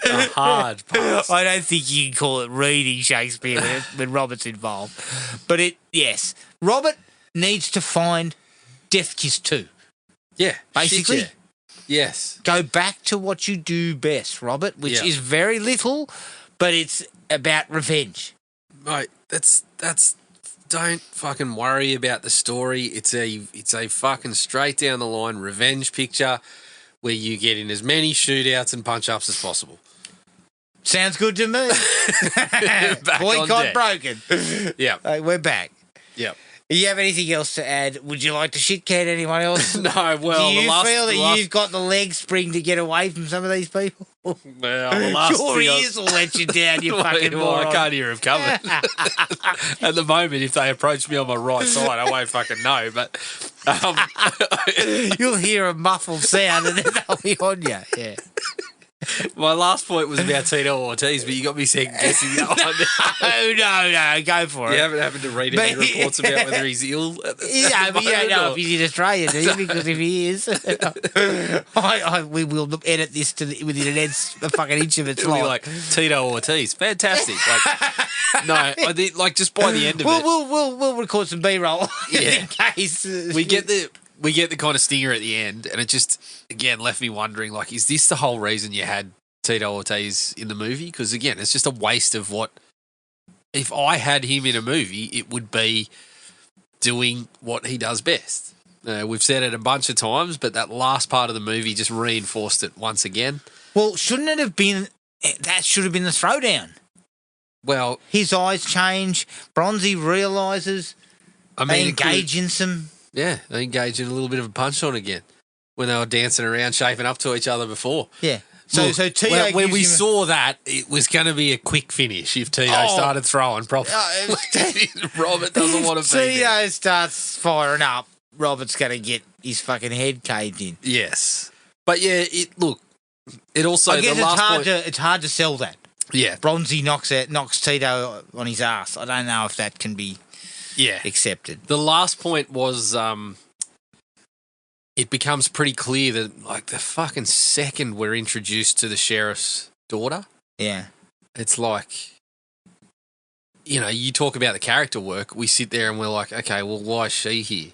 Speaker 3: A hard pass.
Speaker 2: I don't think you can call it reading Shakespeare when Robert's involved. But yes, Robert needs to find Death Kiss 2.
Speaker 3: Yeah.
Speaker 2: Basically.
Speaker 3: Shit, yeah. Yes.
Speaker 2: Go back to what you do best, Robert, which is very little, but it's about revenge.
Speaker 3: Right. That's don't fucking worry about the story. It's a fucking straight down the line revenge picture where you get in as many shootouts and punch-ups as possible.
Speaker 2: Sounds good to me. Boycott broken.
Speaker 3: Yeah.
Speaker 2: We're back.
Speaker 3: Yeah.
Speaker 2: Do you have anything else to add? Would you like to shit-can anyone else?
Speaker 3: No, well,
Speaker 2: do you feel that you've got the leg spring to get away from some of these people?
Speaker 3: Well, the last
Speaker 2: your ears will let you down, you fucking moron.
Speaker 3: I can't hear them coming. At the moment, if they approach me on my right side, I won't fucking know, but...
Speaker 2: You'll hear a muffled sound and then they'll be on you, yeah.
Speaker 3: My last point was about Tito Ortiz, but you got me second guessing that one.
Speaker 2: No, go for it.
Speaker 3: You haven't happened to read any reports about whether he's ill?
Speaker 2: Yeah, but you don't know if he's in Australia, do you? Because if he is, we will edit this within a fucking inch of its life.
Speaker 3: Like Tito Ortiz, fantastic. No, I think just by the end of it,
Speaker 2: we'll record some B-roll in case
Speaker 3: we get the kind of stinger at the end, and it just again left me wondering, is this the whole reason you had Tito Ortiz in the movie? Because again, it's just a waste of what. If I had him in a movie, it would be doing what he does best. We've said it a bunch of times, but that last part of the movie just reinforced it once again.
Speaker 2: Well, shouldn't it have been? That should have been the throwdown.
Speaker 3: Well,
Speaker 2: his eyes change. Bronzi realises. They engage in some.
Speaker 3: Yeah, they engage in a little bit of a punch-on again when they were dancing around, shaping up to each other before.
Speaker 2: Yeah. So Tito
Speaker 3: when we saw that, it was going to be a quick finish if Tito started throwing properly. Robert doesn't want to be there.
Speaker 2: Tito starts firing up, Robert's going to get his fucking head caved in.
Speaker 3: Yes. But yeah, it also...
Speaker 2: I guess it's hard to sell that.
Speaker 3: Yeah.
Speaker 2: Bronzi knocks Tito on his ass. I don't know if that can be accepted.
Speaker 3: The last point was it becomes pretty clear that the fucking second we're introduced to the sheriff's daughter, it's you talk about the character work, we sit there and we're like, okay, well, why is she here?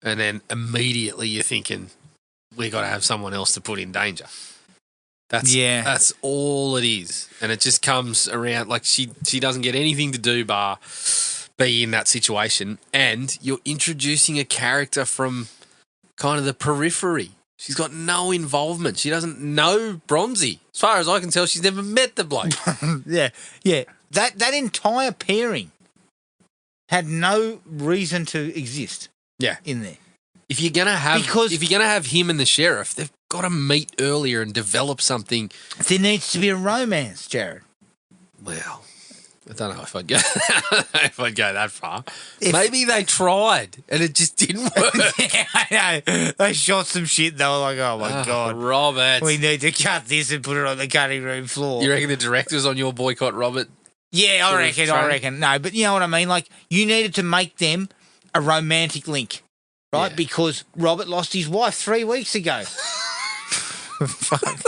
Speaker 3: And then immediately you're thinking, we got to have someone else to put in danger. That's all it is. And it just comes around she doesn't get anything to do bar be in that situation, and you're introducing a character from kind of the periphery. She's got no involvement. She doesn't know Bronzi. As far as I can tell, she's never met the bloke.
Speaker 2: Yeah. That entire pairing had no reason to exist.
Speaker 3: Yeah.
Speaker 2: In there.
Speaker 3: If you're gonna have him and the sheriff, they've got to meet earlier and develop something.
Speaker 2: There needs to be a romance, Jared.
Speaker 3: Well, I don't know if I'd go that far. Maybe they tried and it just didn't work.
Speaker 2: Yeah, I know. They shot some shit. They were like, "Oh my god,
Speaker 3: Robert,
Speaker 2: we need to cut this and put it on the cutting room floor."
Speaker 3: You reckon the director's on your boycott, Robert?
Speaker 2: Yeah, I reckon. No, but you know what I mean? Like, you needed to make them a romantic link, right?
Speaker 3: Yeah.
Speaker 2: Because Robert lost his wife 3 weeks ago. Fuck.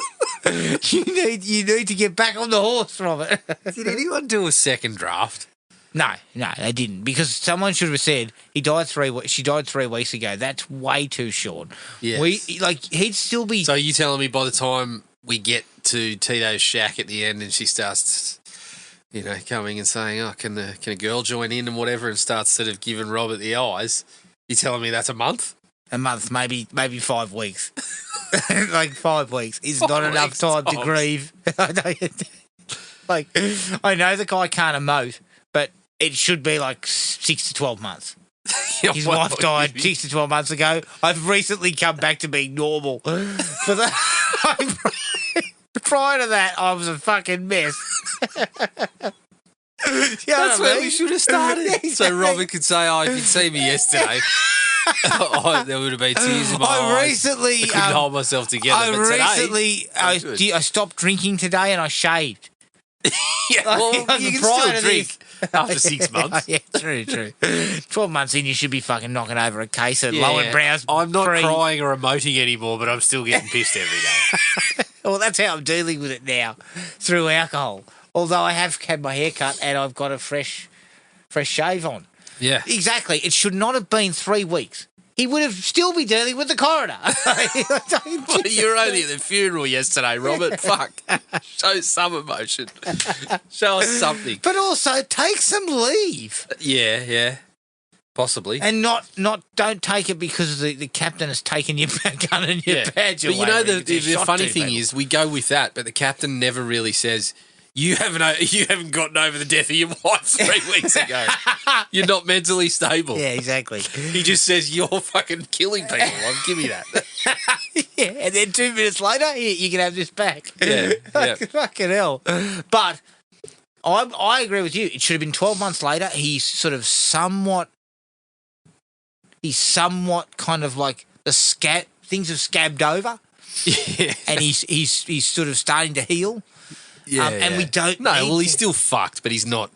Speaker 2: You need to get back on the horse, Robert.
Speaker 3: Did anyone do a second draft?
Speaker 2: No, they didn't. Because someone should have said she died 3 weeks ago. That's way too short.
Speaker 3: Yeah.
Speaker 2: He'd still be.
Speaker 3: So you telling me by the time we get to Tito's shack at the end and she starts, coming and saying, "Oh, can a girl join in and whatever," and starts sort of giving Robert the eyes, you telling me that's a month?
Speaker 2: A month, maybe 5 weeks. Like 5 weeks is not enough time to grieve. Like, I know the guy can't emote, but it should be like 6 to 12 months. His wife died 6 to 12 months ago. I've recently come back to being normal. But prior to that, I was a fucking mess.
Speaker 3: That's where we should have started. Yeah, exactly. So Robert could say, "Oh, if you'd seen me yesterday, there would have been tears in my eyes. I couldn't hold myself together."
Speaker 2: I stopped drinking today and I shaved.
Speaker 3: Yeah, well, you can still drink after 6 months.
Speaker 2: Yeah, true. 12 months in, you should be fucking knocking over a case of lower brows.
Speaker 3: I'm not crying or emoting anymore, but I'm still getting pissed every day.
Speaker 2: Well, that's how I'm dealing with it now, through alcohol. Although I have had my hair cut and I've got a fresh shave on.
Speaker 3: Yeah.
Speaker 2: Exactly. It should not have been 3 weeks. He would have still be dealing with the coroner.
Speaker 3: Well, you were only at the funeral yesterday, Robert. Fuck. Show some emotion. Show us something.
Speaker 2: But also take some leave.
Speaker 3: Yeah. Possibly.
Speaker 2: And don't take it because the captain has taken your gun and your badge away.
Speaker 3: But the funny thing is, we go with that, but the captain never really says, You haven't gotten over the death of your wife 3 weeks ago. You're not mentally stable.
Speaker 2: Yeah, exactly.
Speaker 3: He just says, "You're fucking killing people. Give me that."
Speaker 2: Yeah, and then 2 minutes later, here, you can have this back.
Speaker 3: Yeah.
Speaker 2: Fucking hell. But I agree with you. It should have been 12 months later. He's somewhat kind of like things have scabbed over.
Speaker 3: Yeah.
Speaker 2: And he's sort of starting to heal.
Speaker 3: Yeah,
Speaker 2: and we don't.
Speaker 3: No, well, he's still fucked, but he's not,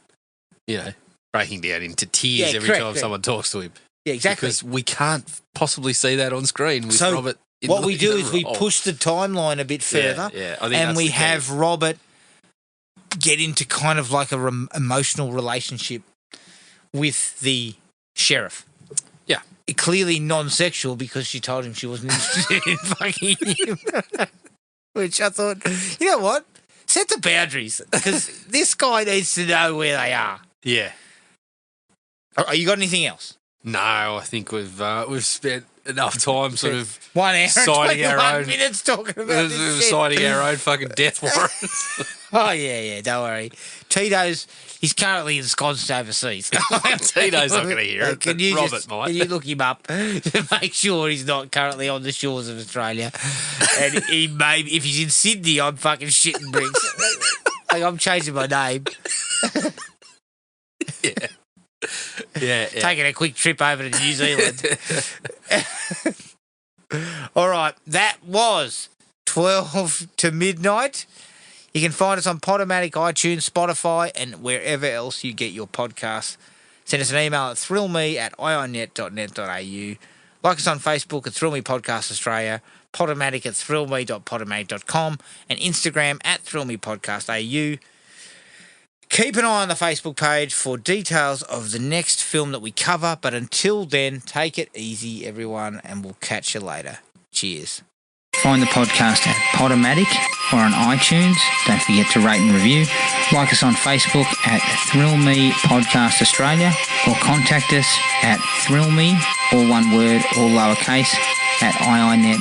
Speaker 3: breaking down into tears every time someone talks to him.
Speaker 2: Yeah, exactly.
Speaker 3: Because we can't possibly see that on screen with Robert.
Speaker 2: What we do is we push the timeline a bit further, and we have Robert get into kind of like a emotional relationship with the sheriff.
Speaker 3: Yeah,
Speaker 2: clearly non-sexual because she told him she wasn't interested in fucking him. Which I thought, you know what? Set the boundaries because this guy needs to know where they are.
Speaker 3: Yeah.
Speaker 2: You got anything else?
Speaker 3: No, I think we've spent enough time sort of
Speaker 2: 1 hour
Speaker 3: signing
Speaker 2: and 21
Speaker 3: our own
Speaker 2: minutes talking about this shit.
Speaker 3: Signing our own fucking death warrants.
Speaker 2: Oh yeah, don't worry. Tito's he's currently ensconced overseas.
Speaker 3: Tito's not going to hear it. But Robert might.
Speaker 2: Can you look him up to make sure he's not currently on the shores of Australia? And he may, if he's in Sydney, I'm fucking shitting bricks. Like, I'm changing my name.
Speaker 3: Yeah.
Speaker 2: Taking a quick trip over to New Zealand. All right, that was 12 to midnight. You can find us on Podomatic, iTunes, Spotify, and wherever else you get your podcasts. Send us an email at thrillme@ionet.net.au. Like us on Facebook at Thrill Me Podcast Australia, Podomatic at thrillme.podomatic.com, and Instagram at thrillmepodcastau. Keep an eye on the Facebook page for details of the next film that we cover, but until then, take it easy, everyone, and we'll catch you later. Cheers. Find the podcast at Podomatic or on iTunes. Don't forget to rate and review. Like us on Facebook at Thrill Me Podcast Australia or contact us at thrillme
Speaker 7: all one word, all lowercase, at iinet.net.au.